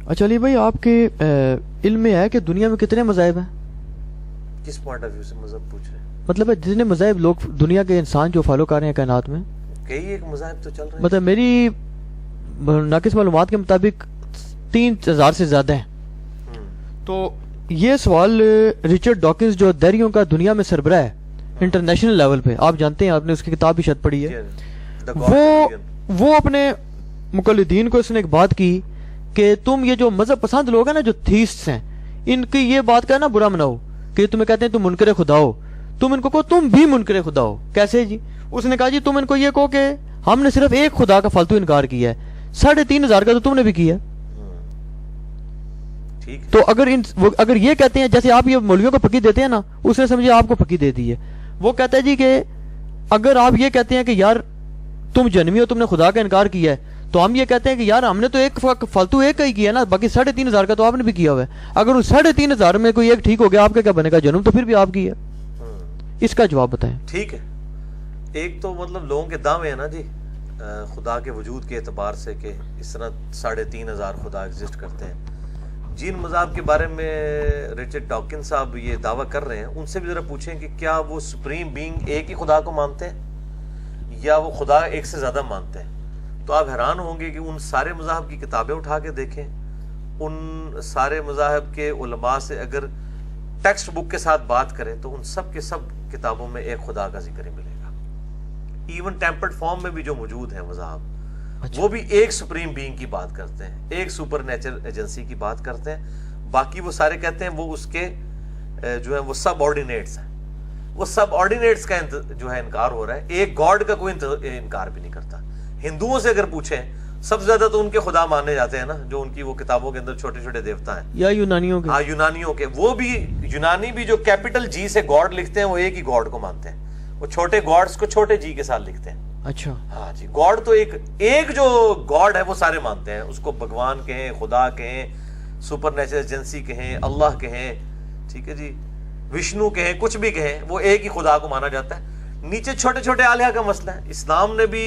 اچھا علی بھائی، آپ کے علم میں ہے کہ دنیا میں کتنے مذاہب ہیں؟ کس پوائنٹ آف ویو سے مذہب پوچھ رہے ہیں؟ مطلب جتنے مذاہب لوگ دنیا کے انسان جو فالو کر رہے ہیں کائنات میں، کئی ایک مذاہب تو چل رہے ہیں. مطلب میری ناقص معلومات کے مطابق 3000 سے زیادہ ہیں. تو یہ سوال رچرڈ ڈاکنز جو دہریوں کا دنیا میں سربراہ ہے انٹرنیشنل لیول پہ، آپ جانتے ہیں، آپ نے اس کی کتاب بھی شاید پڑھی ہے، وہ اپنے مقلدین کو اس نے ایک بات کی کہ تم یہ جو مذہب پسند لوگ ہیں نا، جو تھیسٹس ہیں، ان کی یہ بات کہنا برا مناؤ کہ تمہیں کہتے ہیں تم منکر خدا ہو، تم ان کو کہو تم بھی منکر خدا ہو. کیسے جی؟ اس نے کہا جی تم ان کو یہ کہو کہ ہم نے صرف ایک خدا کا فالتو انکار کیا ہے، 3500 کا تو تم نے بھی کیا. تو اگر یہ کہتے ہیں، جیسے آپ یہ مولویوں کو پکی دیتے ہیں نا، اس نے سمجھے آپ کو پکی دے دی ہے. وہ کہتا ہے جی کہ اگر آپ یہ کہتے ہیں کہ یار تم جنمی ہو، تم نے خدا کا انکار کیا ہے، تو ہم یہ کہتے ہیں کہ یار ہم نے تو ایک فالتو ایک کا ہی کیا نا، باقی 3500 کا تو آپ نے بھی کیا ہوا ہے. اگر اس 3500 میں کوئی ایک ٹھیک ہو گیا، آپ کا کیا بنے گا؟ جنم تو پھر بھی آپ کی ہے. اس کا جواب بتائیں. ٹھیک ہے، ایک تو مطلب لوگوں کے دعوے ہیں نا جی خدا کے وجود کے اعتبار سے کہ اس طرح 3500 خدا ایگزسٹ کرتے ہیں. جن مذہب کے بارے میں رچرڈ ڈاکن صاحب یہ دعویٰ کر رہے ہیں، ان سے بھی ذرا پوچھیں کہ کیا وہ سپریم بینگ ایک ہی خدا کو مانتے ہیں یا وہ خدا ایک سے زیادہ مانتے ہیں. تو آپ حیران ہوں گے کہ ان سارے مذاہب کی کتابیں اٹھا کے دیکھیں، ان سارے مذاہب کے علماء سے اگر ٹیکسٹ بک کے ساتھ بات کریں تو ان سب کے سب کتابوں میں ایک خدا کا ذکر ہی ملے گا. ایون ٹیمپرڈ فارم میں بھی جو موجود ہیں مذاہب، وہ بھی ایک سپریم بینگ کی بات کرتے ہیں، ایک سپر نیچر ایجنسی کی بات کرتے ہیں. باقی وہ سارے کہتے ہیں وہ اس کے جو ہے وہ سب آرڈینیٹس ہیں. وہ سب آرڈینیٹس کا جو ہے انکار ہو رہا ہے، ایک گاڈ کا کوئی انکار بھی نہیں کرتا. ہندوؤں سے اگر پوچھیں، سب سے زیادہ تو ان کے خدا مانے جاتے ہیں نا، جو ان کی وہ کتابوں کے اندر چھوٹے چھوٹے دیوتا ہیں، یا یونانیوں کے. ہاں یونانیوں کے. وہ بھی یونانی بھی جو کیپٹل جی سے گاڈ لکھتے ہیں، وہ ایک ہی گاڈ کو مانتے ہیں. وہ چھوٹے گاڈس کو چھوٹے جی کے ساتھ لکھتے ہیں. اچھا ہاں جی، گاڈ تو ایک جو گاڈ ہے وہ سارے مانتے ہیں. اس کو بھگوان کہیں، خدا کہیں، سپر نیچرل ایجنسی کہیں، اللہ کہیں، ٹھیک ہے جی، وشنو کہیں، کچھ بھی کہیں، وہ ایک ہی خدا کو مانا جاتا ہے. نیچے چھوٹے چھوٹے آلیہ کا مسئلہ ہے. اسلام نے بھی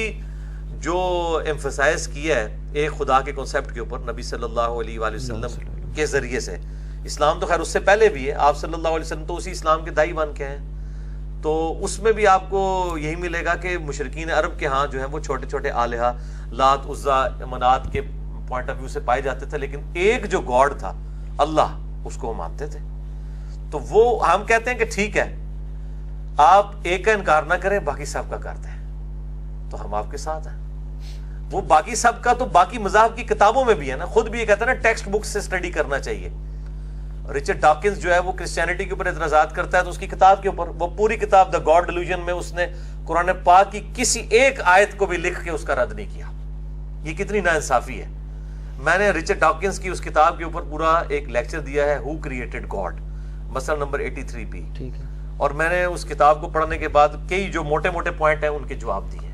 جو ایمفسائز کیا ہے ایک خدا کے کنسیپٹ کے اوپر، نبی صلی اللہ علیہ وآلہ وسلم کے ذریعے سے. اسلام تو خیر اس سے پہلے بھی ہے، آپ صلی اللہ علیہ وسلم تو اسی اسلام کے دائی بن کے ہیں. تو اس میں بھی آپ کو یہی ملے گا کہ مشرکین عرب کے ہاں جو ہیں وہ چھوٹے چھوٹے آلہہ، لات، عزا، منات کے پوائنٹ آف ویو سے پائے جاتے تھے، لیکن ایک جو گاڈ تھا اللہ، اس کو وہ مانتے تھے. تو وہ ہم کہتے ہیں کہ ٹھیک ہے، آپ ایک کا انکار نہ کریں، باقی سب کا کرتے ہیں، تو ہم آپ کے ساتھ ہیں. وہ باقی سب کا تو باقی مذاہب کی کتابوں میں بھی ہے نا. خود بھی یہ کہتا ہے نا ٹیکسٹ بک سے اسٹڈی کرنا چاہیے. رچرڈ ڈاکنز جو ہے وہ کرسچینٹی کے اوپر اعتراضات کرتا ہے، تو اس کی کتاب کے اوپر وہ پوری کتاب دا گاڈ ڈیلوژن میں اس نے قرآن پاک کی کسی ایک آیت کو بھی لکھ کے اس کا رد نہیں کیا. یہ کتنی ناانصافی ہے. میں نے رچرڈ ڈاکنز کی اس کتاب کے اوپر پورا ایک لیکچر دیا ہے، ہو کریٹڈ گاڈ، مسئلہ نمبر 83 پی. اور میں نے اس کتاب کو پڑھنے کے بعد کئی جو موٹے موٹے پوائنٹ ہیں ان کے جواب دیے.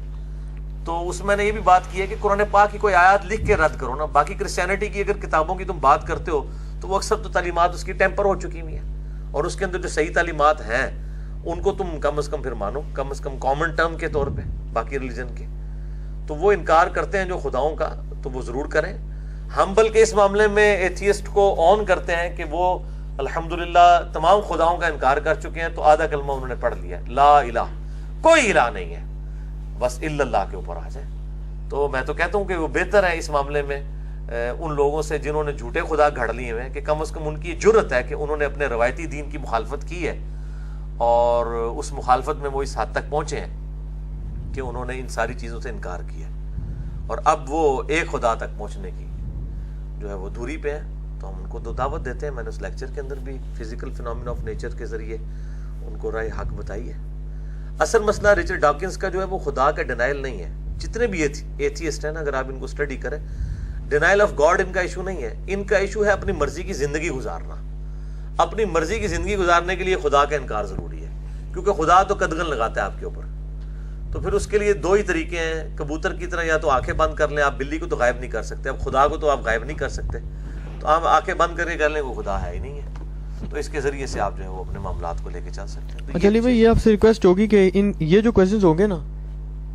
تو اس میں نے یہ بھی بات کی ہے کہ قرآن پاک کی کوئی آیات لکھ کے رد کرو نا. باقی کرسچینٹی کی اگر کتابوں کی تم بات کرتے ہو تو وہ اکثر تو تعلیمات اس کی ٹیمپر ہو چکی ہوئی ہیں، اور اس کے اندر جو صحیح تعلیمات ہیں ان کو تم کم از کم پھر مانو، کم از کم کامن ٹرم کے طور پہ باقی ریلیجن کے. تو وہ انکار کرتے ہیں جو خداؤں کا، تو وہ ضرور کریں. ہم بلکہ اس معاملے میں ایتھیسٹ کو آن کرتے ہیں کہ وہ الحمدللہ تمام خداؤں کا انکار کر چکے ہیں. تو آدھا کلمہ انہوں نے پڑھ لیا، لا الہ، کوئی الہ نہیں ہے، بس الا اللہ کے اوپر آ جائے. تو میں تو کہتا ہوں کہ وہ بہتر ہے اس معاملے میں ان لوگوں سے جنہوں نے جھوٹے خدا گھڑ لیے ہوئے ہیں، کہ کم از کم ان کی جرت ہے کہ انہوں نے اپنے روایتی دین کی مخالفت کی ہے، اور اس مخالفت میں وہ اس حد تک پہنچے ہیں کہ انہوں نے ان ساری چیزوں سے انکار کیا، اور اب وہ ایک خدا تک پہنچنے کی جو ہے وہ دوری پہ ہیں. تو ہم ان کو تو دعوت دیتے ہیں. میں نے اس لیکچر کے اندر بھی فزیکل فینومینا آف نیچر کے ذریعے ان کو رائے حق بتائی ہے. اصل مسئلہ رچرڈ ڈاکنز کا جو ہے وہ خدا کا ڈینائل نہیں ہے. جتنے بھی ایتھیسٹ ہیں نا، اگر آپ ان کو اسٹڈی کریں، ڈینائل آف گاڈ ان کا ایشو نہیں ہے. ان کا ایشو ہے اپنی مرضی کی زندگی گزارنا. اپنی مرضی کی زندگی گزارنے کے لیے خدا کا انکار ضروری ہے، کیونکہ خدا تو قدغن لگاتا ہے آپ کے اوپر. تو پھر اس کے لیے دو ہی طریقے ہیں، کبوتر کی طرح یا تو آنکھیں بند کر لیں. آپ بلی کو تو غائب نہیں کر سکتے، اب خدا کو تو آپ غائب نہیں کر سکتے، تو آپ آنکھیں بند کر کے کر لیں وہ خدا ہے ہی نہیں ہے. تو اس کے ذریعے سے آپ جو ہے وہ اپنے معاملات کو لے کے چل سکتے ہیں. اچھا علی بھائی، یہ آپ سے ریکویسٹ ہوگی کہ یہ جو کویسچنز ہوں گے نا،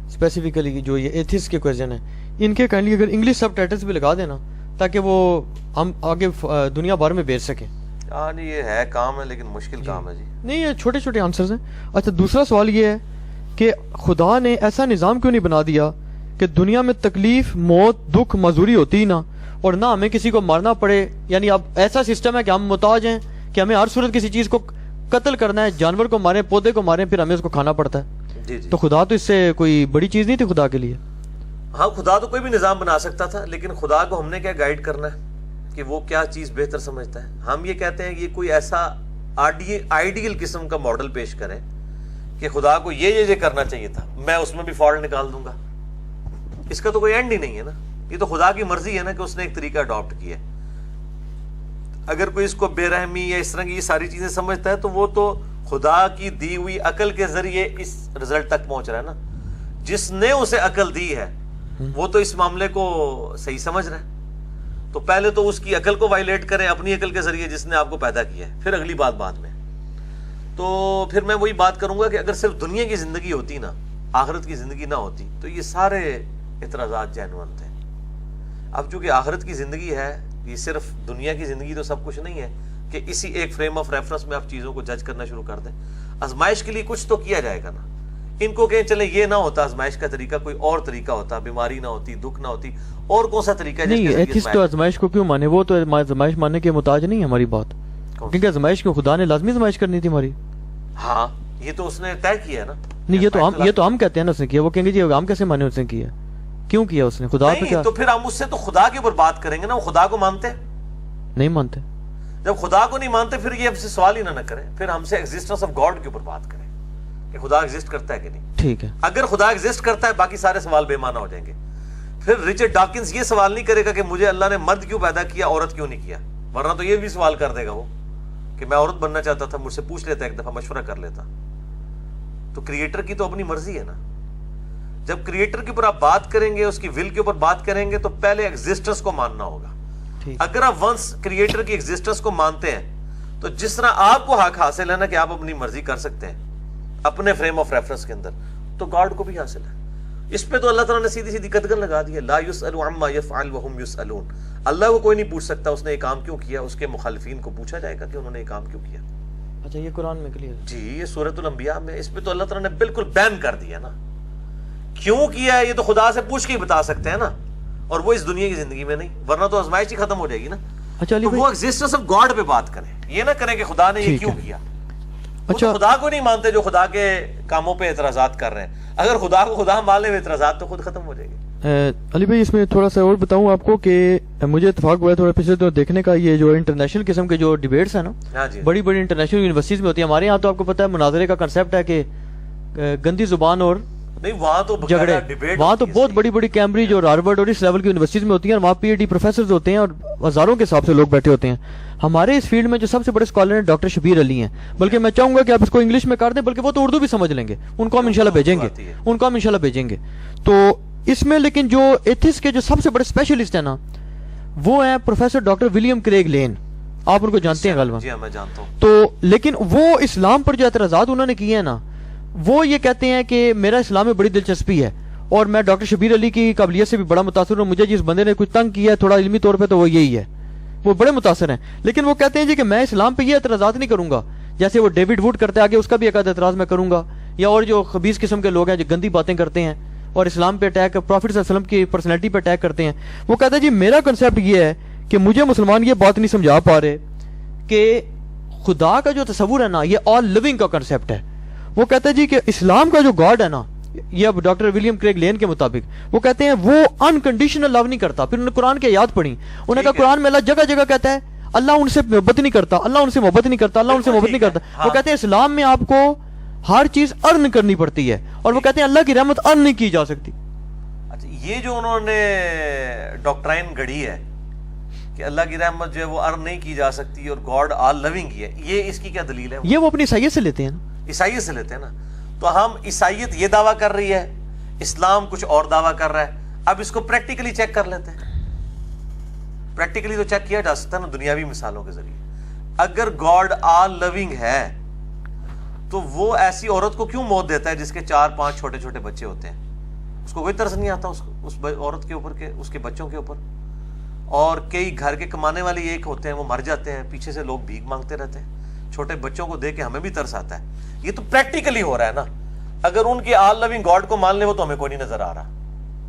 اسپیسیفکلی جو یہ ایتھیسٹ کے کویسچن ہیں، ان کے کائنڈلی اگر انگلش سب ٹائٹلز بھی لگا دینا، تاکہ وہ ہم آگے دنیا بھر میں بیچ سکیں. ہاں نہیں یہ ہے کام ہے لیکن مشکل کام ہے جی. نہیں یہ چھوٹے چھوٹے آنسرز ہیں. اچھا دوسرا سوال یہ ہے کہ خدا نے ایسا نظام کیوں نہیں بنا دیا کہ دنیا میں تکلیف موت دکھ مزدوری ہوتی ہی نہ اور نہ ہمیں کسی کو مارنا پڑے. یعنی اب ایسا سسٹم ہے کہ ہم محتاج ہیں کہ ہمیں ہر صورت کسی چیز کو قتل کرنا ہے, جانور کو ماریں پودے کو ماریں پھر ہمیں اس کو کھانا پڑتا ہے. جی جی. تو خدا تو اس سے کوئی بڑی چیز نہیں تھی خدا کے لیے. ہاں خدا تو کوئی بھی نظام بنا سکتا تھا لیکن خدا کو ہم نے کیا گائیڈ کرنا ہے کہ وہ کیا چیز بہتر سمجھتا ہے. ہم یہ کہتے ہیں کہ یہ کوئی ایسا آئیڈیل قسم کا ماڈل پیش کریں کہ خدا کو یہ کرنا چاہیے تھا, میں اس میں بھی فالٹ نکال دوں گا. اس کا تو کوئی اینڈ ہی نہیں ہے نا. یہ تو خدا کی مرضی ہے نا کہ اس نے ایک طریقہ اڈاپٹ کیا ہے. اگر کوئی اس کو بے رحمی یا اس طرح کی یہ ساری چیزیں سمجھتا ہے تو وہ تو خدا کی دی ہوئی عقل کے ذریعے اس رزلٹ تک پہنچ رہا ہے نا. جس نے اسے عقل دی ہے وہ تو اس معاملے کو صحیح سمجھ رہا ہے. تو پہلے تو اس کی عقل کو وائلیٹ کریں اپنی عقل کے ذریعے جس نے آپ کو پیدا کیا ہے, پھر اگلی بات بعد میں. تو پھر میں وہی بات کروں گا کہ اگر صرف دنیا کی زندگی ہوتی نا, آخرت کی زندگی نہ ہوتی تو یہ سارے اعتراضات جینوئن تھے. اب چونکہ آخرت کی زندگی ہے, یہ صرف دنیا کی زندگی تو سب کچھ نہیں ہے کہ اسی ایک فریم آف ریفرنس میں آپ چیزوں کو جج کرنا شروع کر دیں. آزمائش کے لیے کچھ تو کیا جائے گا نا. ان کو کہیں چلے یہ نہ ہوتا آزمائش کا طریقہ, کوئی اور طریقہ ہوتا, بیماری نہ ہوتی, دکھ نہ ہوتی, اور کون سا طریقہ ہے؟ نہیں ایتھسٹ تو آزمائش کو کیوں مانے, وہ تو آزمائش ماننے کے محتاج نہیں ہے ہماری بات, کیونکہ آزمائش کو خدا نے لازمی آزمائش کرنی تھی ہماری. ہاں یہ تو اس نے طے کیا ہے نا. نہیں یہ تو ہم کہتے ہیں نا اس نے کیا, وہ کہیں گے جی ہم کیسے مانے اس نے کیا, کیوں کیا اس نے خدا پہ کیا. تو پھر ہم اس سے تو خدا کے اوپر بات کریں گے نا. وہ خدا کو مانتے نہیں مانتے. جب خدا کو نہیں مانتے پھر یہ ہم سے سوال ہی نہ کریں, پھر ہم سے ایگزسٹنس آف گاڈ کے اوپر بات کریں کہ خدا ایگزسٹ کرتا ہے کہ نہیں. ٹھیک ہے, اگر خدا ایگزسٹ کرتا ہے باقی سارے سوال بے معنی ہو جائیں گے. پھر رچرڈ ڈاکنز یہ سوال نہیں کرے گا کہ مجھے اللہ نے مرد کیوں پیدا کیا عورت کیوں نہیں کیا, ورنہ تو یہ بھی سوال کر دے گا وہ کہ میں عورت بننا چاہتا تھا, مجھ سے پوچھ لیتا, ایک دفعہ مشورہ کر لیتا. تو کریٹر کی تو اپنی مرضی ہے نا. جب کریٹر کے اوپر آپ بات کریں گے, اس کی ول کے اوپر بات کریں گے, تو پہلے ایگزسٹنس کو ماننا ہوگا. اگر آپ ونس کریٹر کی ایگزسٹنس کو مانتے ہیں تو جس طرح آپ کو حق حاصل ہے نا کہ آپ اپنی مرضی کر سکتے ہیں اپنے فریم آف ریفرنس کے اندر, تو گاڈ کو بھی حاصل ہے. اس پہ تو اللہ تعالیٰ نے سیدھی سیدھی قدغن لگا دی ہے, لا یسأل عما یفعل وهم یسألون. اللہ کو کوئی نہیں پوچھ سکتا اس نے یہ کام کیوں کیا, اس کے مخالفین کو پوچھا جائے گا کہ انہوں نے یہ کام کیوں کیا. اچھا یہ قرآن میں کلیئر جی, یہ سورۃ الانبیاء میں اس پہ تو اللہ تعالیٰ نے بالکل بین کر دیا نا. کیوں کیا ہے یہ تو خدا سے پوچھ کے ہی بتا سکتے ہیں نا, اور وہ اس دنیا کی زندگی میں نہیں, ورنہ تو آزمائش ہی ختم ہو جائے گی نا. اچھا تو وہ ایگزسٹنس آف گاڈ پہ بات کریں, یہ نہ کریں کہ خدا نے یہ کیوں کیا. اچھا خدا کو نہیں مانتے جو خدا کے کاموں پہ اعتراضات کر رہے ہیں. اگر خدا کو خدا مان لے اعتراضات تو خود ختم ہو جائیں گے. علی بھائی اس میں تھوڑا سا اور بتاؤں آپ کو کہ مجھے اتفاق ہوا ہے تھوڑا پچھلے دنوں دیکھنے کا, یہ جو انٹرنیشنل قسم کے جو ڈیبیٹس ہیں نا, بڑی بڑی انٹرنیشنل یونیورسٹیز میں ہوتی ہیں. ہمارے یہاں تو آپ کو پتا ہے مناظرے کا کنسیپٹ ہے کہ گندی زبان اور نہیں, وہاں تو جھگڑے, وہاں تو بہت بڑی بڑی کیمبرج اور ہارورڈ اور اس لیول کی یونیورسٹیز میں ہوتی ہیں, اور وہاں پی ایچ ڈی پروفیسرز ہوتے ہیں اور ہزاروں کے حساب سے لوگ بیٹھے ہوتے ہیں. ہمارے اس فیلڈ میں جو سب سے بڑے اسکالر ہیں ڈاکٹر شبیر علی ہیں, بلکہ میں چاہوں گا کہ آپ اس کو انگلش میں کر دیں, بلکہ وہ تو اردو بھی سمجھ لیں گے, ان کو ہم انشاءاللہ بھیجیں گے. تو اس میں لیکن جو ایتھس کے جو سب سے بڑے اسپیشلسٹ ہیں نا, وہ ہیں پروفیسر ڈاکٹر ولیم کریگ لین. آپ ان کو جانتے ہیں غالباً؟ جی میں جانتا ہوں. تو لیکن وہ اسلام پر جو اعتراضات انہوں نے کیے ہیں نا, وہ یہ کہتے ہیں کہ میرا اسلام میں بڑی دلچسپی ہے اور میں ڈاکٹر شبیر علی کی قابلیت سے بھی بڑا متاثر ہوں. مجھے جس بندے نے کچھ تنگ کیا ہے تھوڑا علمی طور پہ تو وہ یہی ہے, وہ بڑے متاثر ہیں. لیکن وہ کہتے ہیں جی کہ میں اسلام پہ یہ اعتراضات نہیں کروں گا جیسے وہ ڈیوڈ ووڈ کرتے, آگے اس کا بھی ایک اعتراض میں کروں گا, یا اور جو خبیث قسم کے لوگ ہیں جو گندی باتیں کرتے ہیں اور اسلام پہ اٹیک, پروفٹ صلی اللہ علیہ وسلم کی پرسنالٹی پہ اٹیک کرتے ہیں. وہ کہتے ہیں جی میرا کنسیپٹ یہ ہے کہ مجھے مسلمان یہ بات نہیں سمجھا پا رہے کہ خدا کا جو تصور ہے نا یہ آل لیونگ کا کنسیپٹ ہے. وہ کہتے ہیں جی کہ اسلام کا جو گاڈ ہے نا, یہ اب ڈاکٹر ولیم کریگ لین کے مطابق وہ کہتے ہیں وہ انکنڈیشنل لو نہیں کرتا. پھر انہوں نے قرآن کی آیات پڑھی, انہوں نے کہا قرآن میں اللہ جگہ جگہ کہتا ہے اللہ ان سے محبت نہیں کرتا, اللہ ان سے محبت نہیں کرتا, اللہ ان سے محبت نہیں کرتا. وہ کہتے ہیں اسلام میں آپ کو ہر چیز ارن کرنی پڑتی ہے, اور وہ کہتے ہیں اللہ کی رحمت ارن نہیں کی جا سکتی. اچھا یہ جو انہوں نے ڈاکٹرائن گڑھی ہے کہ اللہ کی رحمت جو ہے وہ ارن نہیں کی جا سکتی اور گاڈ آل لونگ ہے, یہ اس کی کیا دلیل ہے؟ یہ وہ اپنی عیسائیت سے لیتے ہیں نا, عیسائیت سے لیتے ہیں نا. تو ہم عیسائیت یہ دعویٰ کر رہی ہے, اسلام کچھ اور دعویٰ کر رہا ہے. اب اس کو پریکٹیکلی چیک کر لیتے ہیں. پریکٹیکلی تو چیک کیا جا سکتا ہے نا دنیاوی مثالوں کے ذریعے. اگر گاڈ آل لونگ ہے تو وہ ایسی عورت کو کیوں موت دیتا ہے جس کے 4-5 چھوٹے چھوٹے بچے ہوتے ہیں؟ اس کو کوئی ترس نہیں آتا اس عورت کے اوپر کے, اس کے بچوں کے اوپر. اور کئی گھر کے کمانے والے ایک ہوتے ہیں وہ مر جاتے ہیں, پیچھے سے لوگ بھیک مانگتے رہتے ہیں. چھوٹے بچوں کو دیکھ کے ہمیں بھی ترس آتا ہے. یہ تو پریکٹیکلی ہو رہا ہے نا. اگر ان کے آل لونگ گاڈ کو مان لیں وہ تو ہمیں کوئی نہیں نظر آ رہا,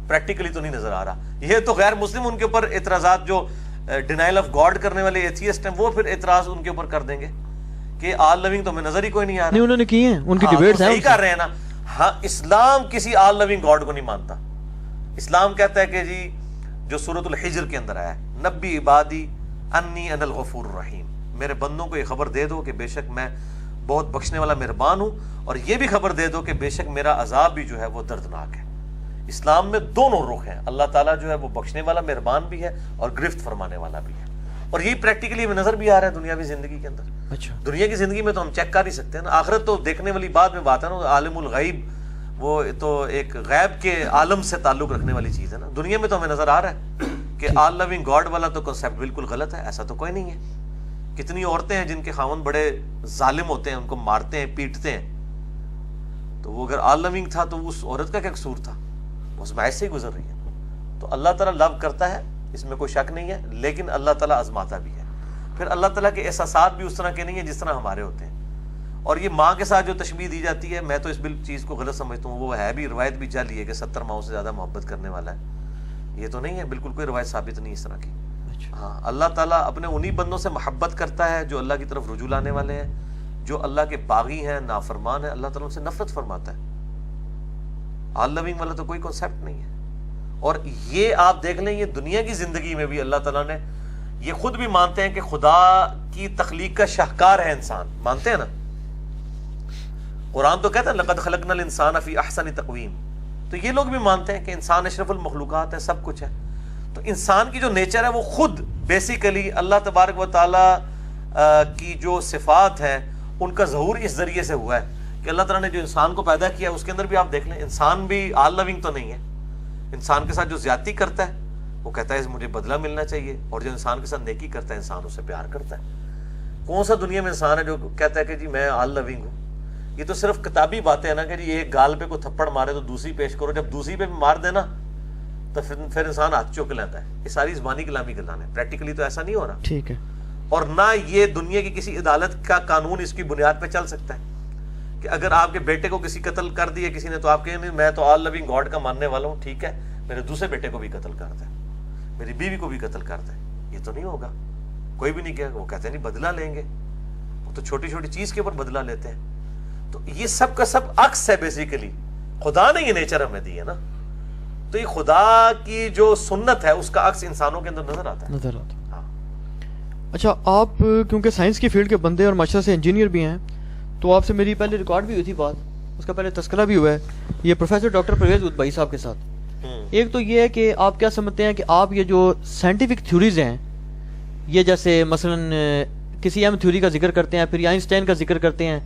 پریکٹیکلی تو نہیں نظر آ رہا. یہ تو غیر مسلم ان کے اوپر اعتراضات, جو ڈینائل آف گاڈ کرنے والے ایتھیسٹ ہیں, وہ پھر اعتراض ان کے اوپر کر دیں گے کہ آل لونگ تو ہمیں نظر ہی کوئی نہیں آ رہا. نہیں, انہوں نے کی ہیں, ان کی ڈیبیٹس ہیں, صحیح کر رہے ہیں نا. ہاں, اسلام کسی آل لونگ گاڈ کو نہیں مانتا. اسلام کہتا ہے کہ جی جو سورۃ الحجر کے اندر آیا ہے, نبی عبادی انی انا الغفور الرحیم, میرے بندوں کو یہ خبر دے دو کہ بے شک میں بہت بخشنے والا مہربان ہوں, اور یہ بھی خبر دے دو کہ بے شک میرا عذاب بھی جو ہے وہ دردناک ہے. اسلام میں دونوں رخ ہیں. اللہ تعالیٰ جو ہے وہ بخشنے والا مہربان بھی ہے اور گرفت فرمانے والا بھی ہے, اور یہی پریکٹیکلی ہمیں نظر بھی آ رہا ہے دنیاوی زندگی کے اندر. اچھا, دنیا کی زندگی میں تو ہم چیک کر ہی سکتے ہیں نا. آخرت تو دیکھنے والی بات میں بات ہے نا. عالم الغیب وہ تو ایک غیب کے عالم سے تعلق رکھنے والی چیز ہے نا. دنیا میں تو ہمیں نظر آ رہا ہے کہ آل لونگ گاڈ والا تو کنسیپٹ بالکل غلط ہے. ایسا تو کوئی نہیں ہے. کتنی عورتیں ہیں جن کے خاوند بڑے ظالم ہوتے ہیں, ان کو مارتے ہیں, پیٹتے ہیں. تو وہ اگر آل لونگ تھا تو اس عورت کا کیا قصور تھا؟ اس میں ایسے ہی گزر رہی ہے. تو اللہ تعالیٰ لو کرتا ہے, اس میں کوئی شک نہیں ہے, لیکن اللہ تعالیٰ آزماتا بھی ہے. پھر اللہ تعالیٰ کے احساسات بھی اس طرح کے نہیں ہیں جس طرح ہمارے ہوتے ہیں. اور یہ ماں کے ساتھ جو تشبیہ دی جاتی ہے, میں تو اس چیز کو غلط سمجھتا ہوں. وہ ہے بھی, روایت بھی جعلی ہے کہ 70 ماؤں سے زیادہ محبت کرنے والا ہے. یہ تو نہیں ہے, بالکل کوئی روایت ثابت نہیں اس طرح کی. ہاں, اللہ تعالیٰ اپنے انہی بندوں سے محبت کرتا ہے جو اللہ کی طرف رجوع لانے والے ہیں. جو اللہ کے باغی ہیں, نافرمان ہیں, اللہ تعالیٰ ان سے نفرت فرماتا ہے. آل لونگ والا تو کوئی کنسیپٹ نہیں ہے. اور یہ آپ دیکھ لیں, یہ دنیا کی زندگی میں بھی اللہ تعالیٰ نے, یہ خود بھی مانتے ہیں کہ خدا کی تخلیق کا شاہکار ہے انسان, مانتے ہیں نا. قرآن تو کہتا ہے لقد خلقنا الانسان فی احسن تقویم. تو یہ لوگ بھی مانتے ہیں کہ انسان اشرف المخلوقات ہے, سب کچھ ہے. تو انسان کی جو نیچر ہے وہ خود بیسیکلی اللہ تبارک و تعالیٰ کی جو صفات ہیں ان کا ظہور اس ذریعے سے ہوا ہے کہ اللہ تعالیٰ نے جو انسان کو پیدا کیا ہے اس کے اندر بھی آپ دیکھ لیں, انسان بھی آل لونگ تو نہیں ہے. انسان کے ساتھ جو زیادتی کرتا ہے وہ کہتا ہے مجھے بدلہ ملنا چاہیے, اور جو انسان کے ساتھ نیکی کرتا ہے انسان اسے پیار کرتا ہے. کون سا دنیا میں انسان ہے جو کہتا ہے کہ جی میں آل لونگ ہوں؟ یہ تو صرف کتابی باتیں ہیں نا کہ جی ایک گال پہ کوئی تھپڑ مارے تو دوسری پیش کرو, جب دوسری پہ مار دینا تو پھر انسان ہاتھ چوک لیتا ہے. یہ ساری زبانی کلامی کلام ہے, پریکٹیکلی تو ایسا نہیں ہو رہا. ٹھیک ہے. اور نہ یہ دنیا کی کسی عدالت کا قانون اس کی بنیاد پہ چل سکتا ہے کہ اگر آپ کے بیٹے کو کسی قتل کر دیا کسی نے تو آپ کہیں میں تو آل لونگ گاڈ کا ماننے والا ہوں, ٹھیک ہے میرے دوسرے بیٹے کو بھی قتل کر دیں, میری بیوی کو بھی قتل کر دیں. یہ تو نہیں ہوگا, کوئی بھی نہیں کہے. وہ کہتے ہیں نہیں بدلہ لیں گے, وہ تو چھوٹی چھوٹی چیز کے اوپر بدلہ لیتے ہیں. تو یہ سب کا سب عکس ہے بیسیکلی. خدا نے یہ نیچر ہمیں دی ہے نا, تو یہ خدا کی جو سنت ہے اس کا عکس انسانوں کے اندر نظر آتا ہے. ہاں. اچھا, آپ کیونکہ سائنس کی فیلڈ کے بندے اور معاشرے سے انجینئر بھی ہیں, تو آپ سے میری پہلے ریکارڈ بھی ہوئی تھی بات, اس کا پہلے تذکرہ بھی ہوا ہے یہ پروفیسر ڈاکٹر پرویز ادبائی صاحب کے ساتھ. ایک تو یہ ہے کہ آپ کیا سمجھتے ہیں کہ آپ یہ جو سائنٹیفک تھیوریز ہیں, یہ جیسے مثلاً کسی اہم تھیوری کا ذکر کرتے ہیں, پھر آئنسٹائن کا ذکر کرتے ہیں,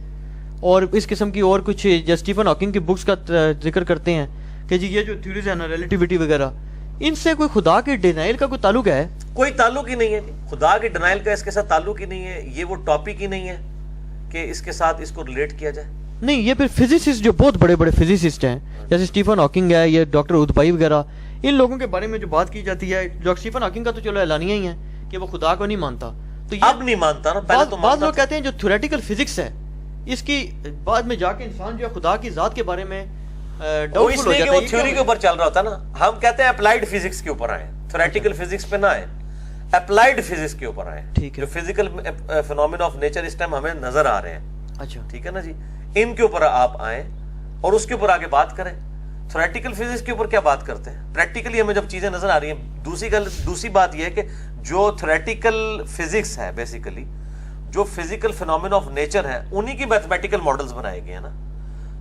اور اس قسم کی اور کچھ اسٹیفن ہاکنگ کی بکس کا ذکر کرتے ہیں کہ جی یہ جو تھیوریز ہیں نا ریلیٹیوٹی وغیرہ, ان سے کوئی خدا کے ڈینائل کا کوئی تعلق ہے؟ کوئی تعلق ہی نہیں ہے. خدا کے ڈینائل کا اس کے ساتھ تعلق ہی نہیں ہے. یہ وہ ٹاپک ہی نہیں ہے کہ اس کے ساتھ اس کو ریلیٹ کیا جائے. نہیں, یہ پھر فزسسٹ جو بہت بڑے بڑے فزسسٹ ہیں جیسے اسٹیفن ہاکنگ ہے, یہ ڈاکٹر ادبائی وغیرہ, ان لوگوں کے بارے میں جو بات کی جاتی ہے, جو اسٹیفن ہاکنگ کا تو چلو اعلانیہ ہی ہے کہ وہ خدا کو نہیں مانتا, تو اب نہیں مانتا نا, پہلے تو بعض لوگ کہتے ہیں جو تھیوریٹیکل فزکس ہے اس کی بعد میں جا کے انسان جو ہے خدا کی ذات کے بارے میں ڈاؤٹ فل ہو جاتا ہے. وہ تھیوری کے اوپر چل رہا ہوتا ہے نا. ہم کہتے ہیں اپلائیڈ فزکس کے اوپر آئیں, تھیوریٹیکل فزکس پہ نہ آئیں, اپلائیڈ فزکس کے اوپر آئیں. جو فزیکل فینومینا آف نیچر اس ٹائم ہمیں نظر آ رہے ہیں, اچھا ٹھیک ہے نا جی, ان کے اوپر آپ آئیں اور اس کے اوپر آگے بات کریں. تھیوریٹیکل فزکس کے اوپر کیا بات کرتے ہیں, پریکٹیکلی ہمیں جب چیزیں نظر آ رہی ہیں. دوسری بات یہ ہے کہ جو تھیوریٹیکل فزکس ہے بیسیکلی جو فزیکل فینومینا آف نیچر ہے انہی کی میتھمیٹیکل ماڈلز بنائے گئے ہیں نا.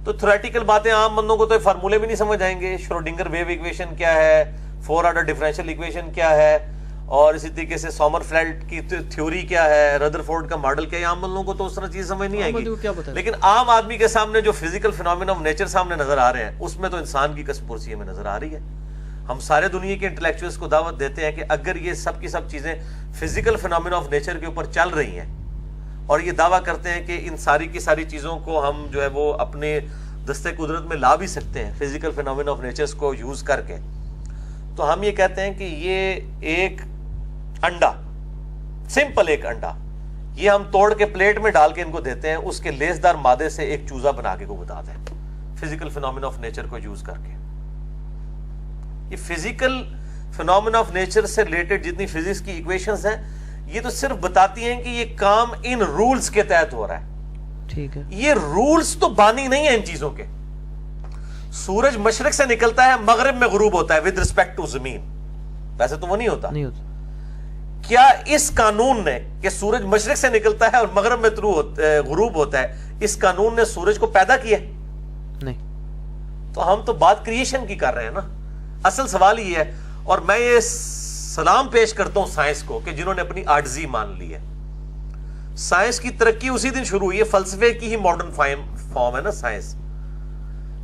تو تھیوریٹیکل باتیں عام بندوں کو تو فارمولے بھی نہیں سمجھ آئیں گے. شروڈنگر ویو ایکویشن کیا ہے, 4 آرڈر ڈیفرنشیل ایکویشن کیا ہے, اور اسی طریقے سے سومر فلیٹ کی تھیوری کیا ہے, ردرفورڈ کا ماڈل کیا ہے, عام بندوں کو تو اس طرح چیز سمجھ نہیں آئے گی. لیکن عام آدمی کے سامنے جو فزیکل فینومینا آف نیچر سامنے نظر آ رہے ہیں اس میں تو انسان کی کسب پرسی ہمیں نظر آ رہی ہے. ہم سارے دنیا کے انٹلیکچوئلس کو دعوت دیتے ہیں کہ اگر یہ سب کی سب چیزیں فزیکل فینومینا آف نیچر کے اوپر چل رہی ہیں اور یہ دعویٰ کرتے ہیں کہ ان ساری کی ساری چیزوں کو ہم جو ہے وہ اپنے دستے قدرت میں لا بھی سکتے ہیں فزیکل فینومینا آف نیچرز کو یوز کر کے, تو ہم یہ کہتے ہیں کہ یہ ایک انڈا, سمپل ایک انڈا, یہ ہم توڑ کے پلیٹ میں ڈال کے ان کو دیتے ہیں, اس کے لیسدار مادے سے ایک چوزا بنا کے کو بتاتے ہیں فزیکل فینومینا آف نیچر کو یوز کر کے. یہ فزیکل فینومینا آف نیچر سے ریلیٹڈ جتنی فزکس کی ایکویشنز ہیں, یہ تو صرف بتاتی ہیں کہ یہ کام ان رولز کے تحت ہو رہا ہے. ٹھیک ہے, یہ رولز تو بانی نہیں ہیں ان چیزوں کے. سورج مشرق سے نکلتا ہے, مغرب میں غروب ہوتا ہے ود رسپیکٹ ٹو زمین, ویسے تو وہ نہیں ہوتا. کیا اس قانون نے کہ سورج مشرق سے نکلتا ہے اور مغرب میں غروب ہوتا ہے, اس قانون نے سورج کو پیدا کیا؟ نہیں. تو ہم تو بات کریشن کی کر رہے ہیں نا. اصل سوال یہ ہے, اور میں یہ سلام پیش کرتا ہوں سائنس کو کہ جنہوں نے اپنی عاجزی مان لی ہے. سائنس کی ترقی اسی دن شروع ہوئی ہے, فلسفے کی ہی ماڈرن فارم ہے نا سائنس.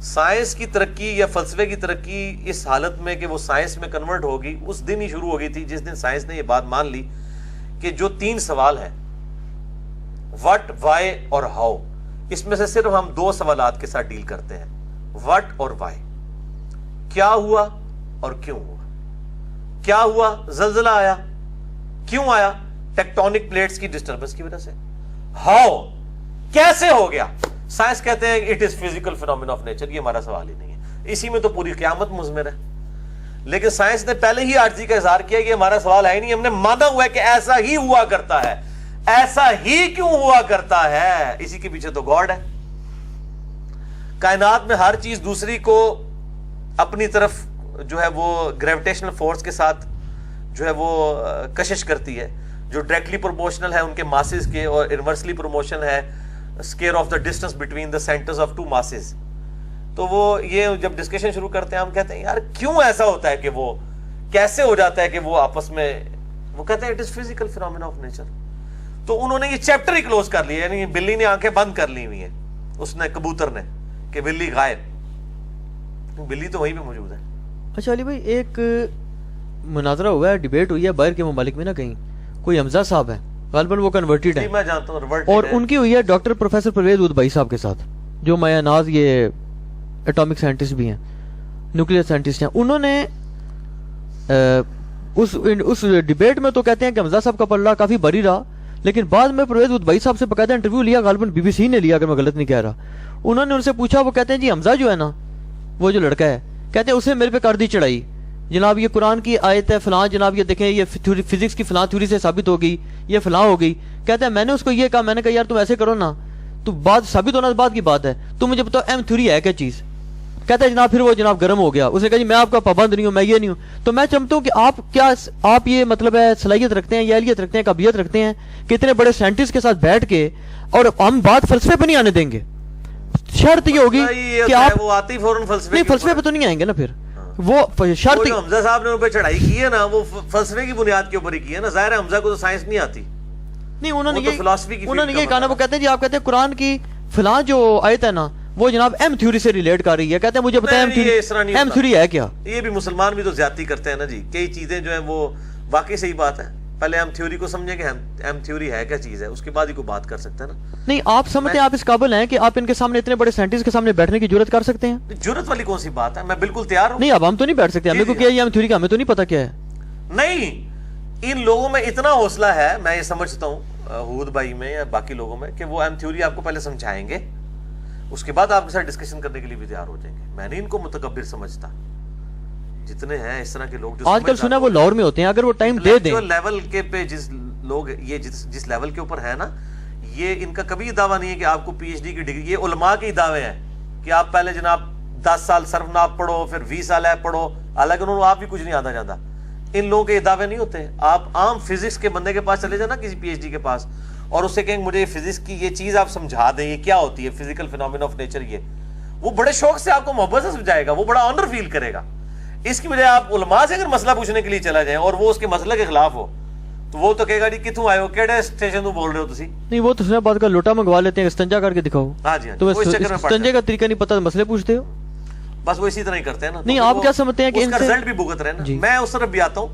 سائنس کی ترقی یا فلسفے کی ترقی اس حالت میں کہ وہ سائنس میں کنورٹ ہوگی, اس دن ہی شروع ہو گئی تھی جس دن سائنس نے یہ بات مان لی کہ جو 3 سوال ہیں, وٹ, وائی اور ہاؤ, اس میں سے صرف ہم 2 سوالات کے ساتھ ڈیل کرتے ہیں, وٹ اور وائی. کیا ہوا اور کیوں ہوا. کیا ہوا؟ زلزلہ آیا. کیوں آیا؟ ٹیکٹونک پلیٹس کی ڈسٹربنس کی وجہ سے. ہاؤ, کیسے ہو گیا؟ سائنس کہتے ہیں it is physical phenomena of nature. یہ ہمارا سوال ہی نہیں ہے, اسی میں تو پوری قیامت مضمر ہے. لیکن سائنس نے پہلے ہی عاجزی کا اظہار کیا کہ ہمارا سوال ہے ہی نہیں, ہم نے مانا ہوا ہے کہ ایسا ہی ہوا کرتا ہے. ایسا ہی کیوں ہوا کرتا ہے؟ اسی کے پیچھے تو گاڈ ہے. کائنات میں ہر چیز دوسری کو اپنی طرف جو ہے وہ گریویٹیشنل فورس کے ساتھ جو ہے وہ کشش کرتی ہے, جو ڈائریکٹلی پروپورشنل ہے ان کے ماسز کے, اور انورسلی پروپورشنل ہے square of the distance between the centres of 2 masses. تو وہ یہ جب ڈسکشن شروع کرتے ہیں ہم کہتے ہیں یار کیوں ایسا ہوتا ہے کہ وہ کیسے ہو جاتا ہے کہ وہ آپس میں, وہ کہتے ہیں it is physical phenomena of nature. تو انہوں نے یہ چیپٹر ہی کلوز کر لیا, یعنی بلی نے آنکھیں بند کر لی ہوئی ہیں, اس نے کبوتر نے, کہ بلی غائب, بلی تو وہیں پہ موجود ہے. اچھا علی بھائی, ایک مناظرہ ہوا ہے, ڈیبیٹ ہوئی ہے باہر کے ممالک میں نا, کہیں کوئی حمزہ صاحب ہے, غالباً وہ کنورٹیڈ ہیں, میں جانتا ہوں, اور ان کی ہوئی ہے ڈاکٹر پروفیسر پرویز ادبائی صاحب کے ساتھ, جو مایا ناز یہ ایٹامک سائنٹسٹ بھی ہیں, نیوکلیئر سائنٹسٹ ہیں. انہوں نے اس ڈیبیٹ میں تو کہتے ہیں کہ حمزہ صاحب کا پلڑا کافی بھاری رہا, لیکن بعد میں پرویز ادبائی صاحب سے باقاعدہ انٹرویو لیا, غالباً BBC نے لیا اگر میں غلط نہیں کہہ رہا. انہوں نے ان سے پوچھا, وہ کہتے ہیں جی حمزہ جو ہے نا, وہ جو لڑکا ہے, کہتے ہیں اسے میرے پہ کر دی چڑھائی, جناب یہ قرآن کی آیت ہے فلاں, جناب یہ دیکھیں یہ فزکس کی فلاں تھیوری سے ثابت ہو گئی, یہ فلاں ہو گئی. کہتے ہیں میں نے اس کو یہ کہا, میں نے کہا یار تم ایسے کرو نا, تو بات ثابت ہونا بات کی بات ہے, تم مجھے بتاؤ ایم تھیوری ہے کیا چیز. کہتا ہے جناب پھر وہ جناب گرم ہو گیا, اس نے کہا جی میں آپ کا پابند نہیں ہوں, میں یہ نہیں ہوں. تو میں چاہتا ہوں کہ آپ یہ مطلب ہے صلاحیت رکھتے ہیں, یہ اہلیت رکھتے ہیں, قابلیت رکھتے ہیں کہ اتنے بڑے سائنٹسٹ کے ساتھ بیٹھ کے, اور ہم بات فلسفے پہ نہیں آنے دیں گے. شرط یہ ہوگی کہ آپ فلسفے پہ تو نہیں آئیں گے نا, پھر وہ شرط حمزہ صاحب نے ان پہ چڑھائی کی ہے نا, وہ فلسفے کی بنیاد کے اوپر ہی کی ہے نا. ظاہر ہے حمزہ کو تو سائنس نہیں آتی. نہیں, انہوں نے یہ کہا نا, وہ کہتے ہیں جی آپ کہتے ہیں قرآن کی فلاں جو آیت ہے نا, وہ جناب ایم تھیوری سے ریلیٹ کر رہی ہے. کہتے ہیں مجھے بتائیں ایم تھیوری ہے کیا. یہ بھی مسلمان بھی تو زیادتی کرتے ہیں نا جی, کئی چیزیں جو ہیں وہ واقعی صحیح بات ہے. پہلے ہم تھیوری کو سمجھیں کہ ایم تھیوری ہے کیا چیز ہے, اس کے بعد ہی کوئی بات کر سکتے ہیں نا. نہیں, آپ سمجھتے ہیں آپ اس قابل ہیں کہ آپ ان کے سامنے اتنے بڑے سائنٹسٹ کے سامنے بیٹھنے کی جرت کر سکتے ہیں؟ جرت والی کون سی بات ہے, میں بالکل تیار ہوں. نہیں, اب ہم تو نہیں بیٹھ سکتے, ہمیں کو کیا یہ ایم تھیوری کا ہمیں تو نہیں پتا کیا ہے. نہیں, ان لوگوں میں اتنا حوصلہ ہے, میں یہ سمجھتا ہوں ہود بھائی میں یا باقی لوگوں میں, کہ وہ ایم تھیوری آپ کو پہلے سمجھائیں گے, اس کے بعد آپ کے ساتھ ڈسکشن کرنے کے لیے بھی تیار ہو جائیں گے. میں نہیں ان کو متکبر سمجھتا, جتنے ہیں اس طرح کے لوگ جو آج کل سنا وہ لاہور میں ہوتے ہیں, اگر وہ ٹائم دے دیں. جو لیول کے پہ جس لوگ یہ جس لیول کے اوپر ہے نا, یہ ان کا کبھی دعویٰ نہیں ہے کہ آپ کو PhD کی ڈگری, یہ علماء کے دعوے ہیں کہ آپ پہلے جناب 10 سال صرف ناپ پڑھو, پھر 20 سال ہے پڑھو, حالانکہ انہوں نے آپ بھی کچھ نہیں آتا جاتا. ان لوگوں کے یہ دعوے نہیں ہوتے. آپ عام فزکس کے بندے کے پاس چلے جائیں نا, کسی PhD کے پاس, اور اسے کہیں مجھے فزکس کی یہ چیز آپ سمجھا دیں, یہ کیا ہوتی ہے فزیکل فینومینا آف نیچر, یہ وہ بڑے شوق سے آپ کو محبت سے سمجھائے گا, وہ بڑا آنر فیل کرے گا. اس کی بجائے آپ علماء سے اگر مسئلہ پوچھنے کے لیے چلا جائیں اور وہ اس کے مسئلے کے خلاف ہو, تو وہ تو کہے گا جی کتوں آئے ہو, کیڑے اسٹیشن تو بول رہے ہو تسی. نہیں, وہ تو سنا بات کا لوٹا منگوا لیتے ہیں, استنجا کر کے دکھاؤ. ہاں جی, تو استنجے کا طریقہ نہیں پتا, مسئلے پوچھتے ہو. بس وہ اسی طرح ہی کرتے ہیں نا. نہیں, آپ کیا سمجھتے ہیں کہ اس کا رزلٹ بھی بھگت رہے نا. میں اس طرف بھی آتا ہوں.